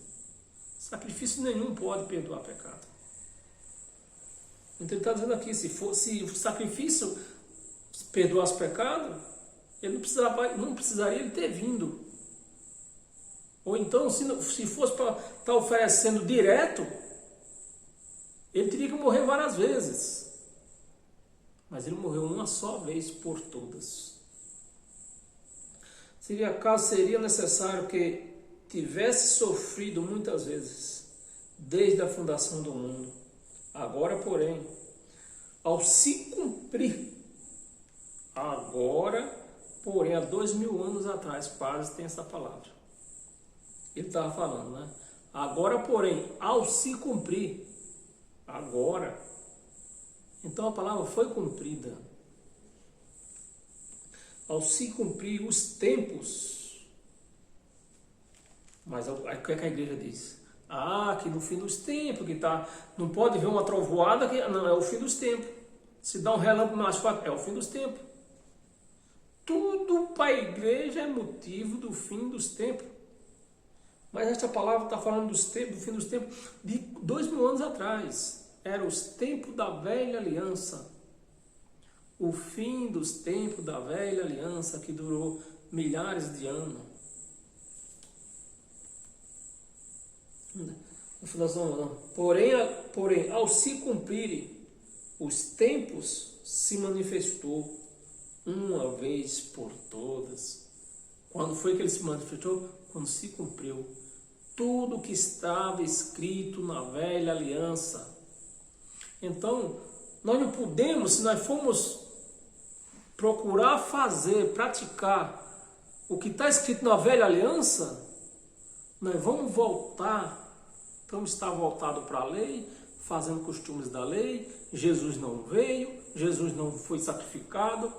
Sacrifício nenhum pode perdoar pecado. Então ele está dizendo aqui, se o sacrifício perdoasse pecado, ele não precisaria ele ter vindo. Ou então, se fosse para estar oferecendo direto, ele teria que morrer várias vezes. Mas ele morreu uma só vez por todas. Seria necessário que tivesse sofrido muitas vezes, desde a fundação do mundo. Agora, porém, ao se cumprir, há 2000 anos atrás, quase tem essa palavra. Ele estava falando, né? Agora, porém, ao se cumprir, agora, então a palavra foi cumprida. Ao se cumprir os tempos, mas o que é que a igreja diz? Que no fim dos tempos, não pode ver uma trovoada, não, é o fim dos tempos. Se dá um relâmpago mais forte, é o fim dos tempos. Tudo para a igreja é motivo do fim dos tempos. Mas esta palavra está falando do fim dos tempos, de 2000 anos atrás. Era os tempos da velha aliança. O fim dos tempos da velha aliança, que durou milhares de anos. Porém, ao se cumprirem os tempos, se manifestou uma vez por todas. Quando foi que ele se manifestou? Quando se cumpriu tudo que estava escrito na velha aliança. Então, nós não podemos, se nós formos procurar fazer, praticar o que está escrito na velha aliança, nós vamos estar voltados para a lei, fazendo costumes da lei. Jesus não veio, Jesus não foi sacrificado.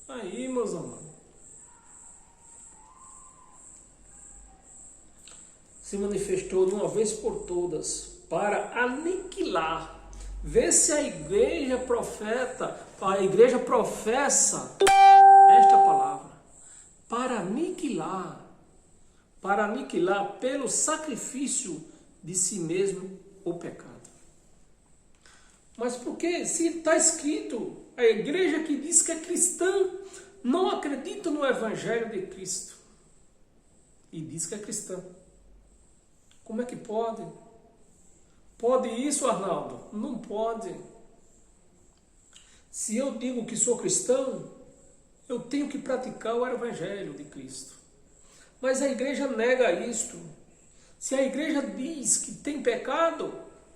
Aí, meus amados, se manifestou de uma vez por todas para aniquilar. Vê se a igreja professa esta palavra, para aniquilar pelo sacrifício de si mesmo o pecado. Mas por que? Se está escrito, a igreja que diz que é cristã não acredita no evangelho de Cristo e diz que é cristã. Como é que pode? Pode isso, Arnaldo? Não pode. Se eu digo que sou cristão, eu tenho que praticar o evangelho de Cristo. Mas a igreja nega isto. Se a igreja diz que tem pecado,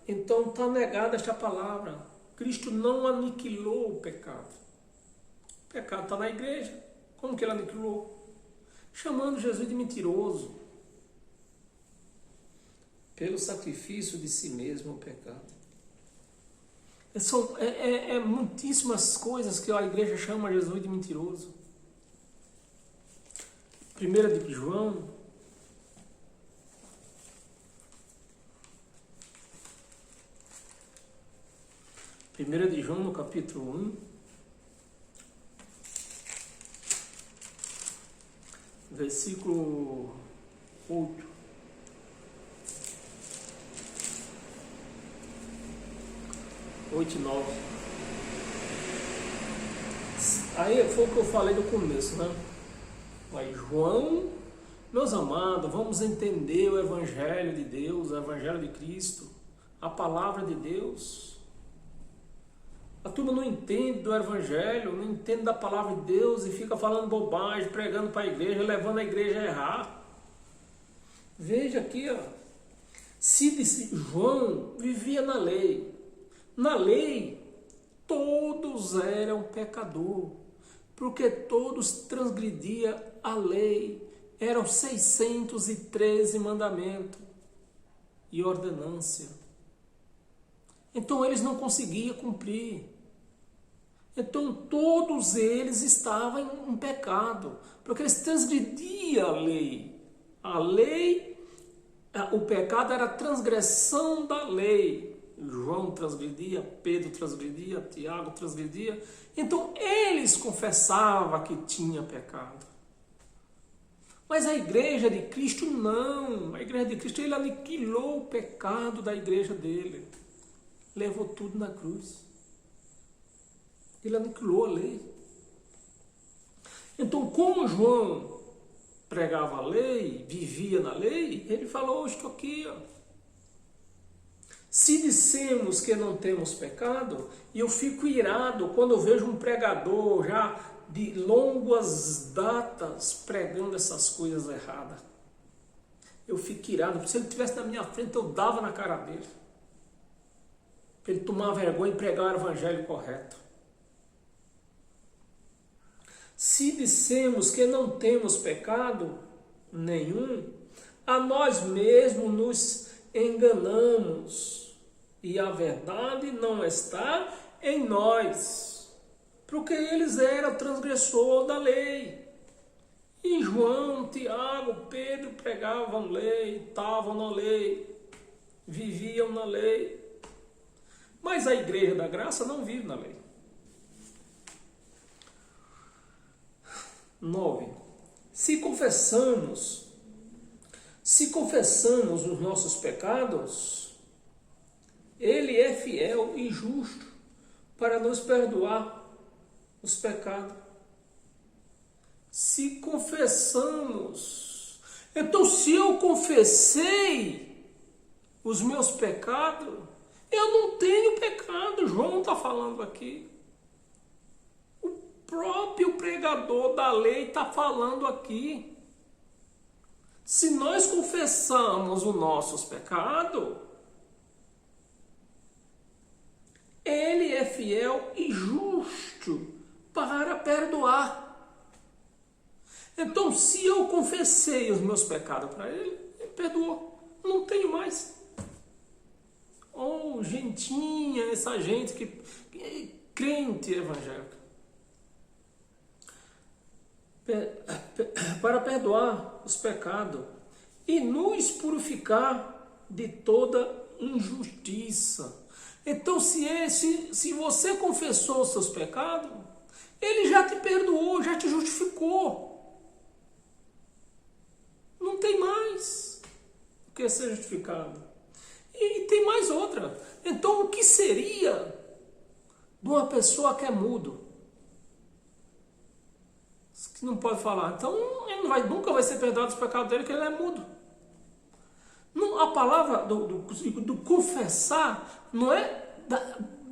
então está negada esta palavra. Cristo não aniquilou o pecado. O pecado está na igreja. Como que ele aniquilou? Chamando Jesus de mentiroso. Pelo sacrifício de si mesmo o pecado. São muitíssimas coisas que a igreja chama Jesus de mentiroso. 1 de João, no capítulo 1, versículo 8. e 9. Aí foi o que eu falei no começo, né? Mas João, meus amados, vamos entender o evangelho de Deus, o evangelho de Cristo, a palavra de Deus. A turma não entende do evangelho, não entende da palavra de Deus e fica falando bobagem, pregando para a igreja, levando a igreja a errar. Veja aqui, ó. João vivia na lei. Na lei, todos eram pecadores, porque todos transgrediam a lei. Eram 613 mandamentos e ordenância. Então eles não conseguiam cumprir. Então todos eles estavam em pecado, porque eles transgrediam a lei. A lei, o pecado era a transgressão da lei. João transgredia, Pedro transgredia, Tiago transgredia. Então eles confessavam que tinha pecado. Mas a igreja de Cristo não. A igreja de Cristo, ele aniquilou o pecado da igreja dele. Levou tudo na cruz. Ele aniquilou a lei. Então, como João pregava a lei, vivia na lei, ele falou isto aqui, ó. Se dissemos que não temos pecado, e eu fico irado quando eu vejo um pregador já de longas datas pregando essas coisas erradas. Eu fico irado. Se ele estivesse na minha frente, eu dava na cara dele. Para ele tomar vergonha e pregar o evangelho correto. Se dissemos que não temos pecado nenhum, a nós mesmos nos enganamos e a verdade não está em nós, porque eles eram transgressor da lei. E João, Tiago, Pedro pregavam lei, estavam na lei, viviam na lei. Mas a igreja da graça não vive na lei. 9. Se confessamos os nossos pecados, Ele é fiel e justo para nos perdoar os pecados. Se confessamos, então se eu confessei os meus pecados, eu não tenho pecado. João está falando aqui. O próprio pregador da lei está falando aqui. Se nós confessamos os nossos pecados, Ele é fiel e justo para perdoar. Então, se eu confessei os meus pecados para ele, ele perdoou. Não tenho mais. Oh, gentinha, essa gente que crente evangélico. Para perdoar os pecados e nos purificar de toda injustiça. Então, se você confessou os seus pecados, ele já te perdoou, já te justificou. Não tem mais o que ser justificado. E tem mais outra. Então, o que seria de uma pessoa que é mudo? Que não pode falar. Então, ele nunca vai ser perdoado dos pecados dele, porque ele é mudo. Não, a palavra do confessar não é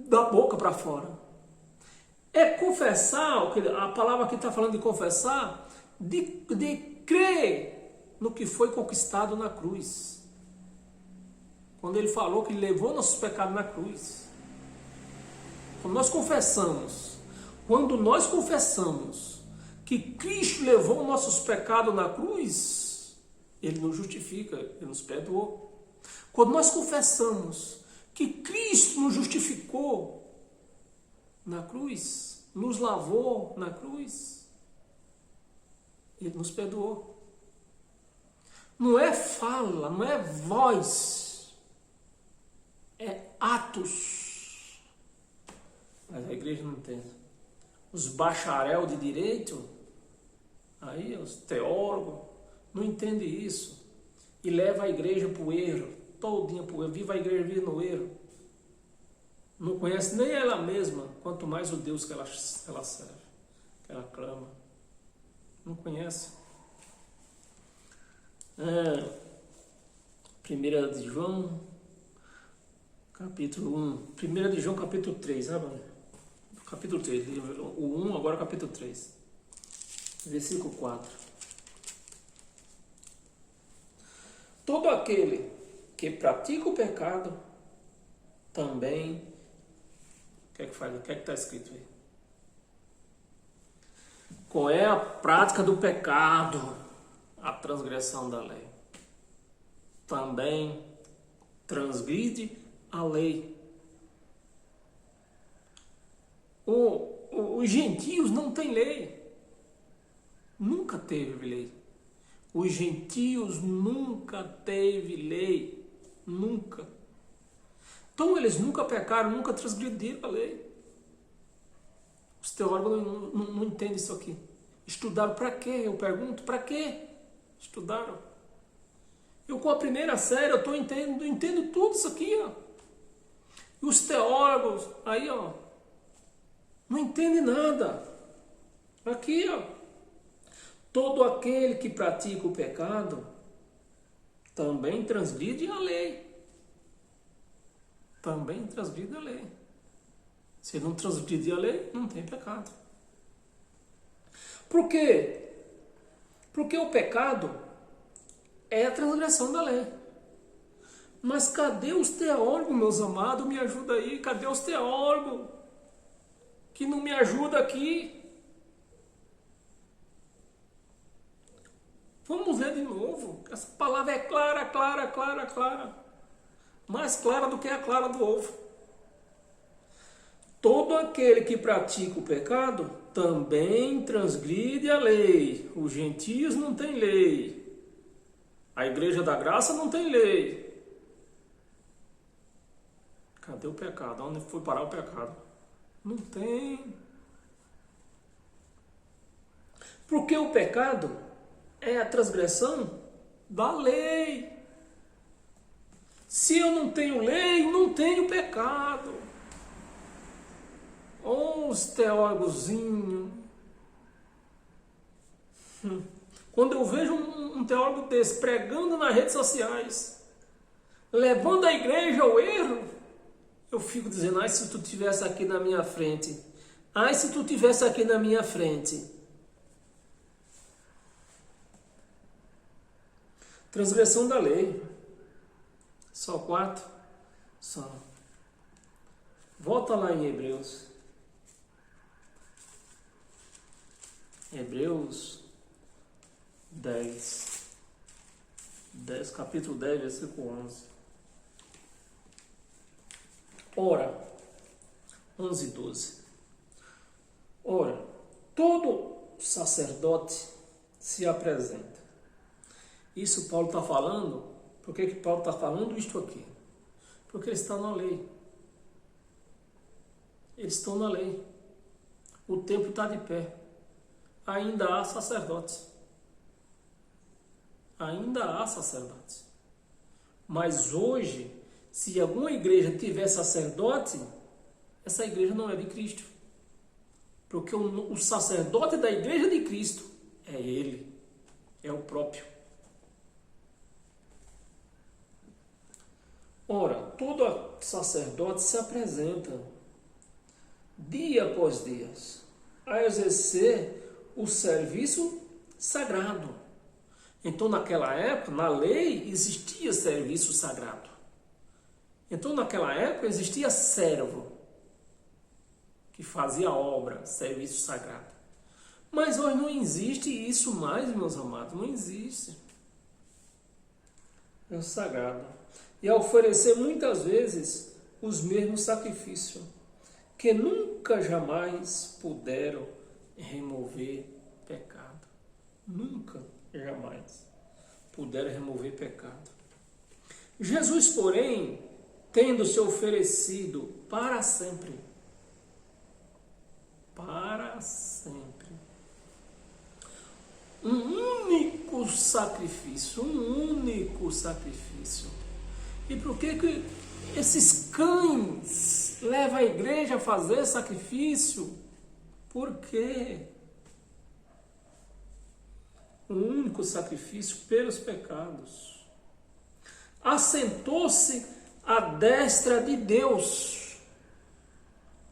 da boca para fora. É confessar, a palavra que está falando de confessar, de crer no que foi conquistado na cruz. Quando ele falou que ele levou nossos pecados na cruz. Quando nós confessamos que Cristo levou nossos pecados na cruz, ele nos justifica, ele nos perdoou. Quando nós confessamos que Cristo nos justificou na cruz, nos lavou na cruz, ele nos perdoou. Não é fala, não é voz, é atos. Mas a igreja não tem. Os bacharel de direito, aí os teólogos, não entendem isso. E leva a igreja para o erro, todinha para o erro. Viva a igreja, vive no erro. Não conhece nem ela mesma, quanto mais o Deus que ela serve, que ela clama. Não conhece. 1 de João, capítulo 1. 1 de João, capítulo 3, sabe? Capítulo 3, o 1, agora capítulo 3. Versículo 4. Todo aquele que pratica o pecado, também... O que é que faz? O que é que está escrito aí? Qual é a prática do pecado? A transgressão da lei. Também transgride a lei. Os gentios não têm lei. Nunca teve lei. Os gentios nunca teve lei. Nunca. Então eles nunca pecaram, nunca transgrediram a lei. Os teólogos não entendem isso aqui. Estudaram para quê? Eu pergunto, para quê? Estudaram. Eu com a primeira série, eu entendo tudo isso aqui, ó. E os teólogos, aí, ó, não entendem nada. Aqui, ó. Todo aquele que pratica o pecado também transgride a lei. Também transgride a lei. Se não transgredir a lei, não tem pecado. Por quê? Porque o pecado é a transgressão da lei. Mas cadê os teólogos, meus amados? Me ajuda aí. Cadê os teólogos que não me ajudam aqui? Vamos ler de novo. Essa palavra é clara, clara, clara, clara. Mais clara do que a clara do ovo. Todo aquele que pratica o pecado também transgride a lei. Os gentios não têm lei. A igreja da graça não tem lei. Cadê o pecado? Onde foi parar o pecado? Não tem. Porque o pecado é a transgressão da lei. Se eu não tenho lei, não tenho pecado. Os teólogozinhos. Quando eu vejo um teólogo desse pregando nas redes sociais, levando a igreja ao erro, eu fico dizendo, ai, se tu estivesse aqui na minha frente. Ai, se tu estivesse aqui na minha frente. Transgressão da lei. Só 4? Só. Volta lá em Hebreus. Hebreus 10, capítulo 10, versículo 11. Ora, 11 e 12. Ora, todo sacerdote se apresenta. Isso Paulo está falando. Por que Paulo está falando isto aqui? Porque ele está na lei. Eles estão na lei. O templo está de pé. Ainda há sacerdotes. Ainda há sacerdotes. Mas hoje, se alguma igreja tiver sacerdote, essa igreja não é de Cristo. Porque o sacerdote da igreja de Cristo é ele. É o próprio. Ora, todo sacerdote se apresenta dia após dia a exercer o serviço sagrado. Então, naquela época, na lei, existia serviço sagrado. Então, naquela época, existia servo que fazia obra, serviço sagrado. Mas hoje não existe isso mais, meus amados. Não existe. É o sagrado. E a oferecer muitas vezes os mesmos sacrifícios, que nunca jamais puderam remover pecado. Nunca, jamais puderam remover pecado. Jesus, porém, tendo se oferecido para sempre, um único sacrifício, E por que esses cães levam a igreja a fazer sacrifício? Por quê? Um único sacrifício pelos pecados. Assentou-se à destra de Deus.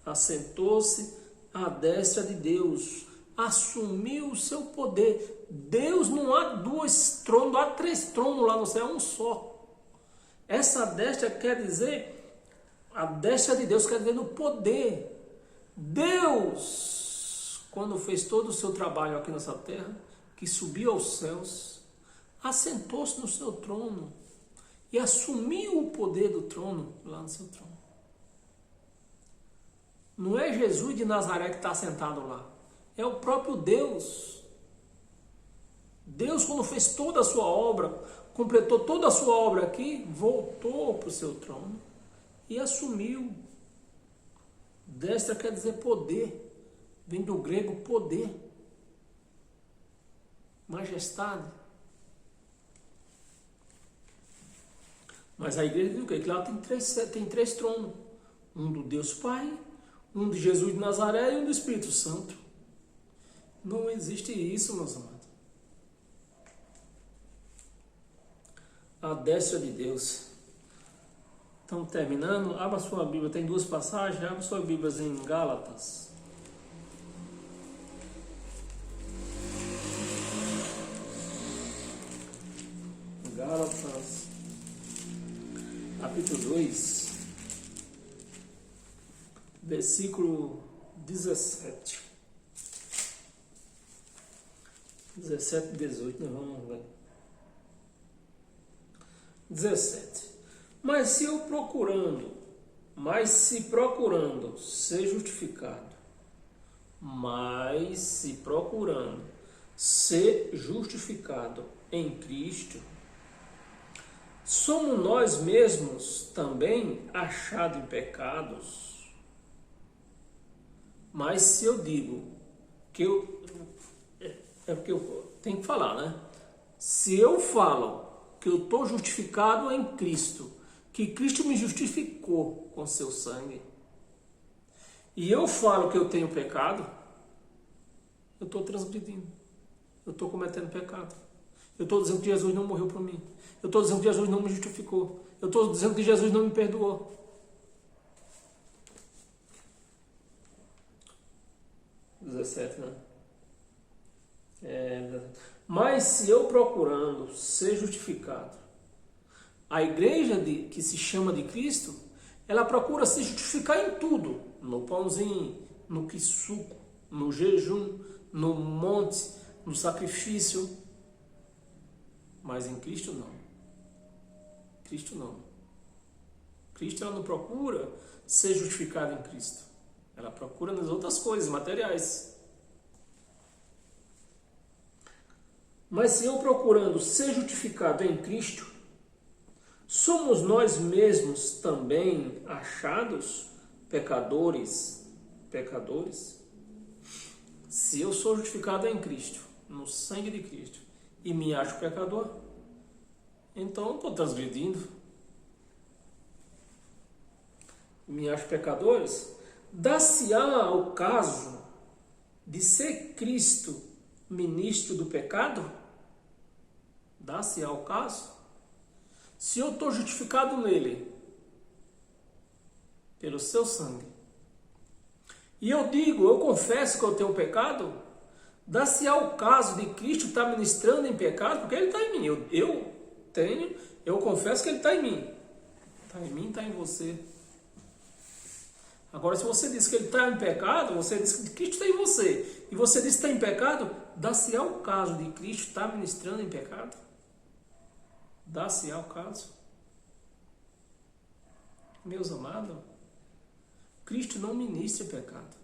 Assentou-se à destra de Deus. Assumiu o seu poder. Deus não há dois tronos, não há três tronos lá no céu, é um só. Essa destra quer dizer, a destra de Deus quer dizer no poder. Deus, quando fez todo o seu trabalho aqui nessa terra, que subiu aos céus, assentou-se no seu trono e assumiu o poder do trono lá no seu trono. Não é Jesus de Nazaré que está sentado lá, é o próprio Deus. Deus, quando fez toda a sua obra, completou toda a sua obra aqui, voltou para o seu trono e assumiu. Destra quer dizer poder, vem do grego poder, majestade. Mas a igreja diz o quê? Que lá tem três tronos, um do Deus Pai, um de Jesus de Nazaré e um do Espírito Santo. Não existe isso, meus amados. A destra de Deus. Estamos terminando. Abra sua Bíblia, tem duas passagens. Abra sua Bíblia em Gálatas. Gálatas, capítulo 2, versículo 17. 17 e 18, nós vamos ver. 17. Mas se procurando ser justificado, em Cristo, somos nós mesmos também achados em pecados? Mas se eu digo que é porque eu tenho que falar, né? Se eu falo que eu estou justificado em Cristo, que Cristo me justificou com seu sangue, e eu falo que eu tenho pecado, eu estou transgredindo, eu estou cometendo pecado. Eu estou dizendo que Jesus não morreu por mim. Eu estou dizendo que Jesus não me justificou. Eu estou dizendo que Jesus não me perdoou. (17), 17, né? Mas se eu procurando ser justificado, a igreja que se chama de Cristo, ela procura se justificar em tudo. No pãozinho, no quissuco, no jejum, no monte, no sacrifício, mas em Cristo não. Cristo não. Cristo, ela não procura ser justificada em Cristo. Ela procura nas outras coisas, materiais. Mas se eu procurando ser justificado em Cristo, somos nós mesmos também achados pecadores? Se eu sou justificado em Cristo, no sangue de Cristo, e me acho pecador, então estou transgredindo. Me acho pecadores? Dá-se-á o caso de ser Cristo ministro do pecado? Dá-se-á o caso? Se eu estou justificado nele, pelo seu sangue, e eu digo, eu confesso que eu tenho pecado, dá-se-á o caso de Cristo estar ministrando em pecado, porque ele está em mim. Eu confesso que ele está em mim. Está em mim, está em você. Agora, se você diz que ele está em pecado, você diz que Cristo está em você, e você diz que está em pecado, dá-se-á o caso de Cristo estar ministrando em pecado? Dá-se-á o caso? Meus amados, Cristo não ministra em pecado.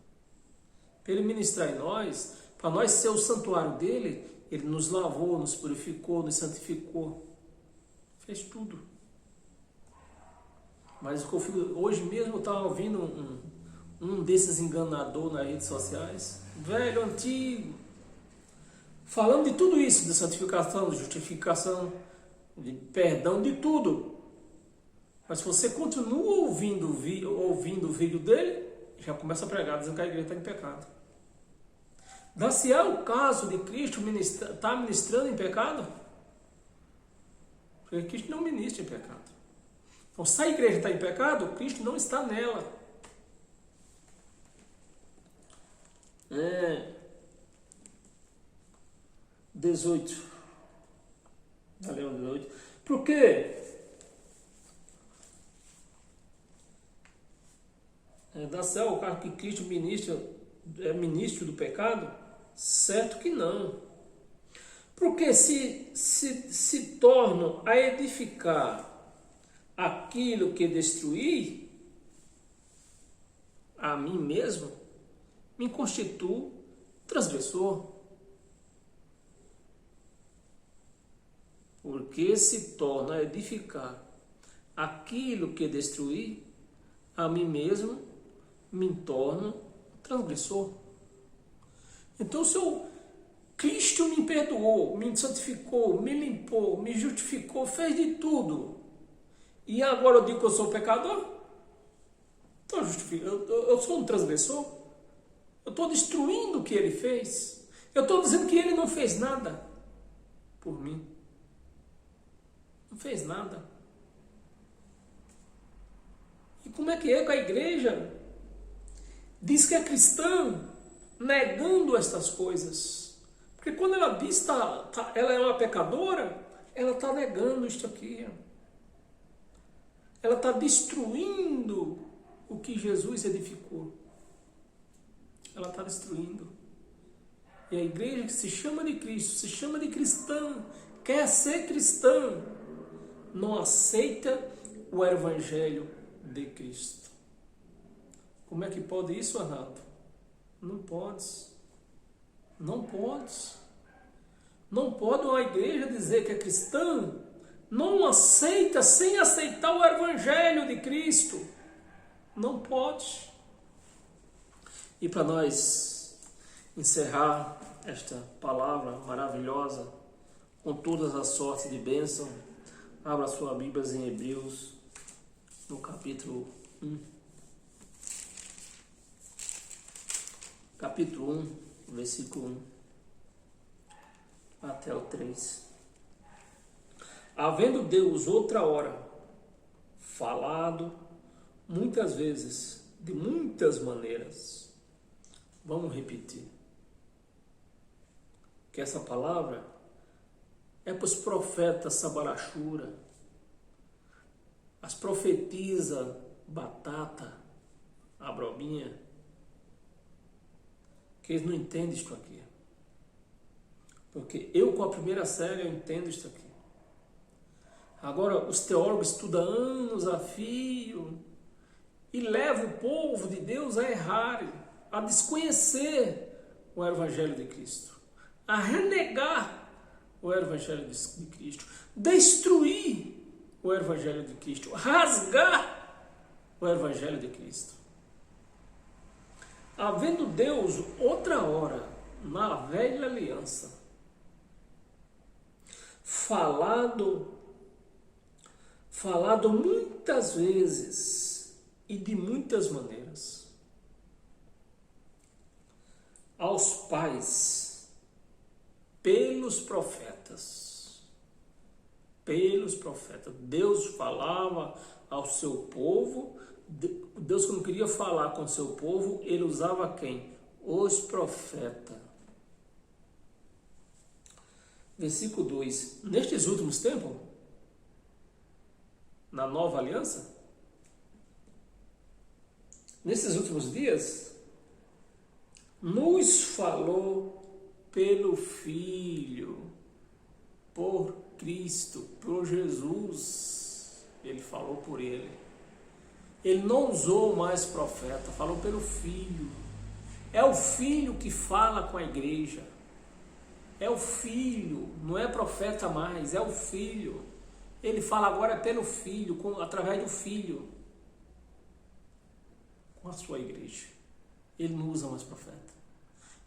Para ele ministrar em nós, para nós ser o santuário dele, ele nos lavou, nos purificou, nos santificou. Fez tudo. Mas o que eu fico, hoje mesmo eu estava ouvindo um desses enganadores nas redes sociais, velho, antigo, falando de tudo isso, de santificação, de justificação, de perdão, de tudo. Mas se você continua ouvindo o vídeo dele, já começa a pregar, dizendo que a igreja está em pecado. Dá-se-á o caso de Cristo estar ministrando em pecado? Porque Cristo não ministra em pecado. Então, se a igreja está em pecado, Cristo não está nela. 18. Valeu, 18. Por quê? Dá-se-á o caso que Cristo é ministro do pecado? Certo que não. Porque se torno a edificar aquilo que destruí, a mim mesmo, me constituo transgressor. Porque se torna a edificar aquilo que destruí, a mim mesmo me torno transgressor. Então, se Cristo me perdoou, me santificou, me limpou, me justificou, fez de tudo, e agora eu digo que eu sou pecador, então eu sou um transgressor, eu estou destruindo o que ele fez, eu estou dizendo que ele não fez nada por mim, não fez nada. E como é que a igreja diz que é cristã, negando estas coisas? Porque quando ela diz que ela é uma pecadora, ela está negando isto aqui. Ela está destruindo o que Jesus edificou. Ela está destruindo. E a igreja que se chama de Cristo, se chama de cristã, quer ser cristã, não aceita o evangelho de Cristo. Como é que pode isso, Arnaldo? Não podes. Não podes. Não pode uma igreja dizer que é cristã, não aceita sem aceitar o evangelho de Cristo. Não pode. E para nós encerrar esta palavra maravilhosa, com todas as sortes de bênção, abra sua Bíblia em Hebreus, no capítulo 1. Capítulo 1, versículo 1 até o 3. Havendo Deus outra hora falado muitas vezes, de muitas maneiras. Vamos repetir. Que essa palavra é para os profetas Sabarachura, as profetisas Batata, Abrobinha, que eles não entendem isto aqui. Porque eu, com a primeira série, eu entendo isso aqui. Agora, os teólogos estudam anos a fio e levam o povo de Deus a errar, a desconhecer o Evangelho de Cristo, a renegar o Evangelho de Cristo, destruir o Evangelho de Cristo, rasgar o Evangelho de Cristo. Havendo Deus outra hora, na velha aliança, falado muitas vezes e de muitas maneiras aos pais pelos profetas. Deus falava ao seu povo. Deus, quando queria falar com o seu povo, ele usava quem? Os profetas. Versículo 2. Nestes últimos tempos, na nova aliança, nesses últimos dias, nos falou pelo Filho, por Cristo, por Jesus. Ele falou por ele. Ele não usou mais profeta, falou pelo Filho. É o Filho que fala com a igreja. É o Filho, não é profeta mais, é o Filho. Ele fala agora pelo Filho, através do Filho, com a sua igreja. Ele não usa mais profeta.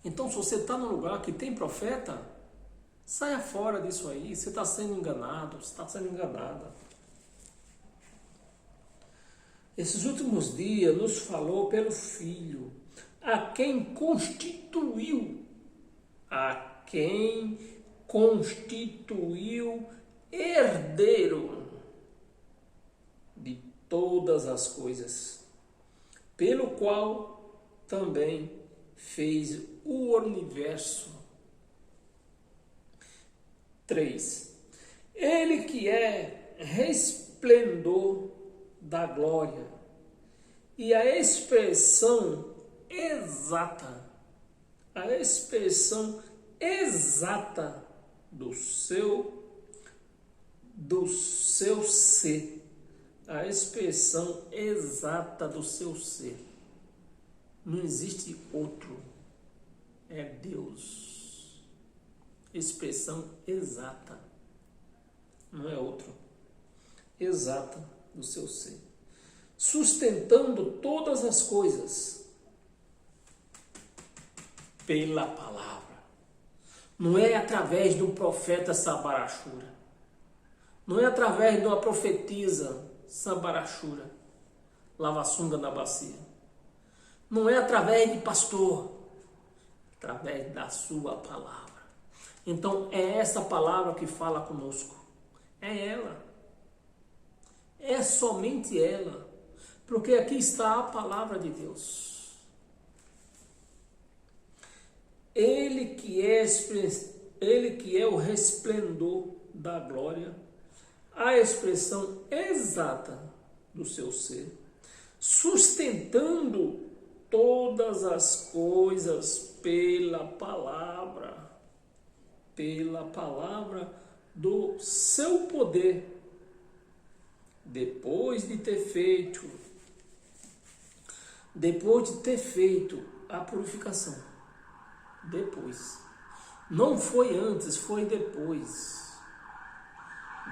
Então, se você está num lugar que tem profeta, saia fora disso aí. Você está sendo enganado, você está sendo enganada. Esses últimos dias nos falou pelo Filho, a quem constituiu herdeiro de todas as coisas, pelo qual também fez o universo. 3. Ele que é resplendor da glória e a expressão exata do seu ser, a expressão exata do seu ser. Não existe outro, é Deus. Expressão exata, não é outro, exata do seu ser, sustentando todas as coisas pela palavra. Não é através do profeta Sabarachura, não é através de uma profetisa Sabarachura, lavassunga na bacia, não é através de pastor, através da sua palavra. Então é essa palavra que fala conosco, é ela, é somente ela, porque aqui está a palavra de Deus. Ele que é o resplendor da glória, a expressão exata do seu ser, sustentando todas as coisas pela palavra do seu poder, depois de ter feito a purificação. Depois. Não foi antes, foi depois.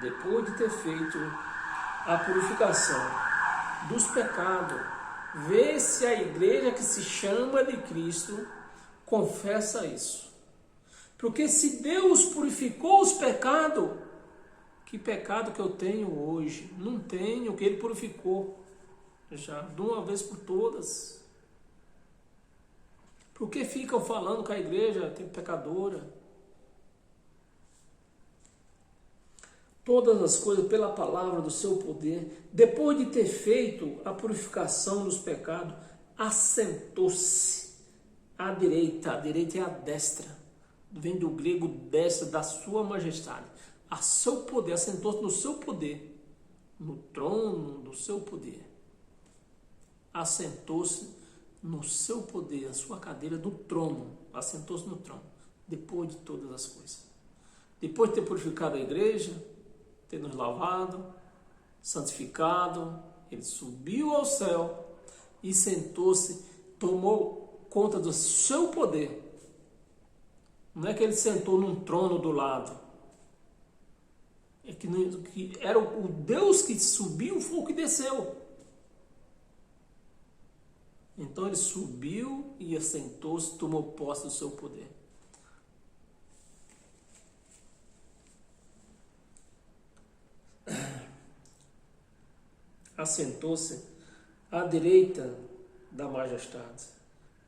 Depois de ter feito a purificação dos pecados. Vê se a igreja que se chama de Cristo confessa isso. Porque se Deus purificou os pecados, que pecado que eu tenho hoje? Não tenho, que Ele purificou já de uma vez por todas. Por que ficam falando que a igreja tem pecadora? Todas as coisas pela palavra do seu poder, depois de ter feito a purificação dos pecados, assentou-se à direita. A direita é a destra, vem do grego destra, da sua majestade. A seu poder, assentou-se no seu poder, no trono do seu poder. Assentou-se no seu poder, a sua cadeira do trono, assentou-se no trono. depois de todas as coisas. Depois de ter purificado a igreja, ter nos lavado, santificado, ele subiu ao céu e sentou-se, tomou conta do seu poder. Não é que ele sentou num trono do lado. É que era o Deus que subiu, foi o que desceu. Então ele subiu e assentou-se, tomou posse do seu poder. Assentou-se à direita da majestade.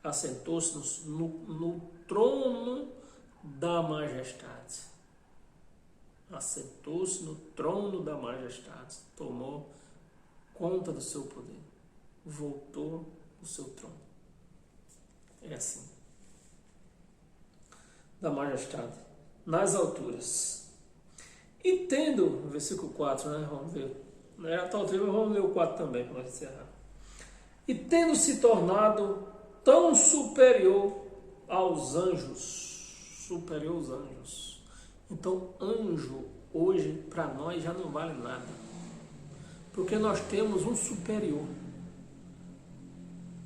Assentou-se no trono da majestade. Assentou-se no trono da majestade. Tomou conta do seu poder. Voltou o seu trono. É assim. Da majestade. Nas alturas. E tendo, versículo 4, né? Vamos ver. Não era tal treino, mas vamos ler o 4 também para nós encerrar. E tendo se tornado tão superior aos anjos. Superior aos anjos. Então, anjo, hoje, para nós, já não vale nada. Porque nós temos um superior.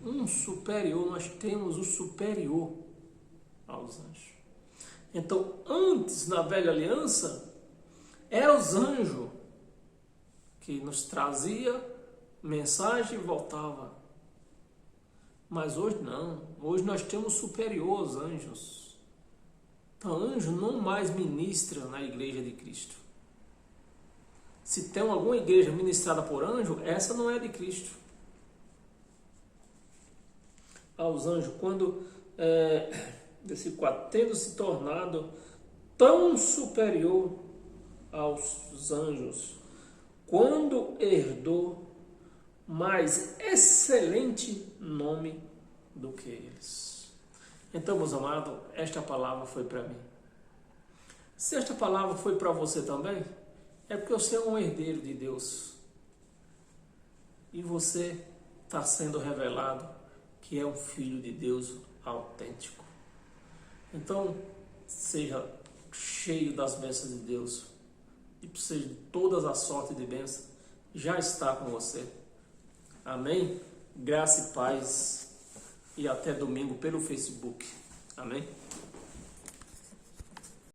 Nós temos o superior aos anjos. Então, antes, na velha aliança, eram os anjos que nos trazia mensagem e voltava. Mas hoje não. Hoje nós temos superior aos anjos. Então, anjo não mais ministra na igreja de Cristo. Se tem alguma igreja ministrada por anjo, essa não é de Cristo. Aos anjos, quando, versículo 4, tendo se tornado tão superior aos anjos, quando herdou mais excelente nome do que eles. Então, meus amados, esta palavra foi para mim. Se esta palavra foi para você também, é porque você é um herdeiro de Deus. E você está sendo revelado que é um filho de Deus autêntico. Então, seja cheio das bênçãos de Deus e seja de todas as sortes de bênçãos, já está com você. Amém? Graça e paz e até domingo pelo Facebook. Amém?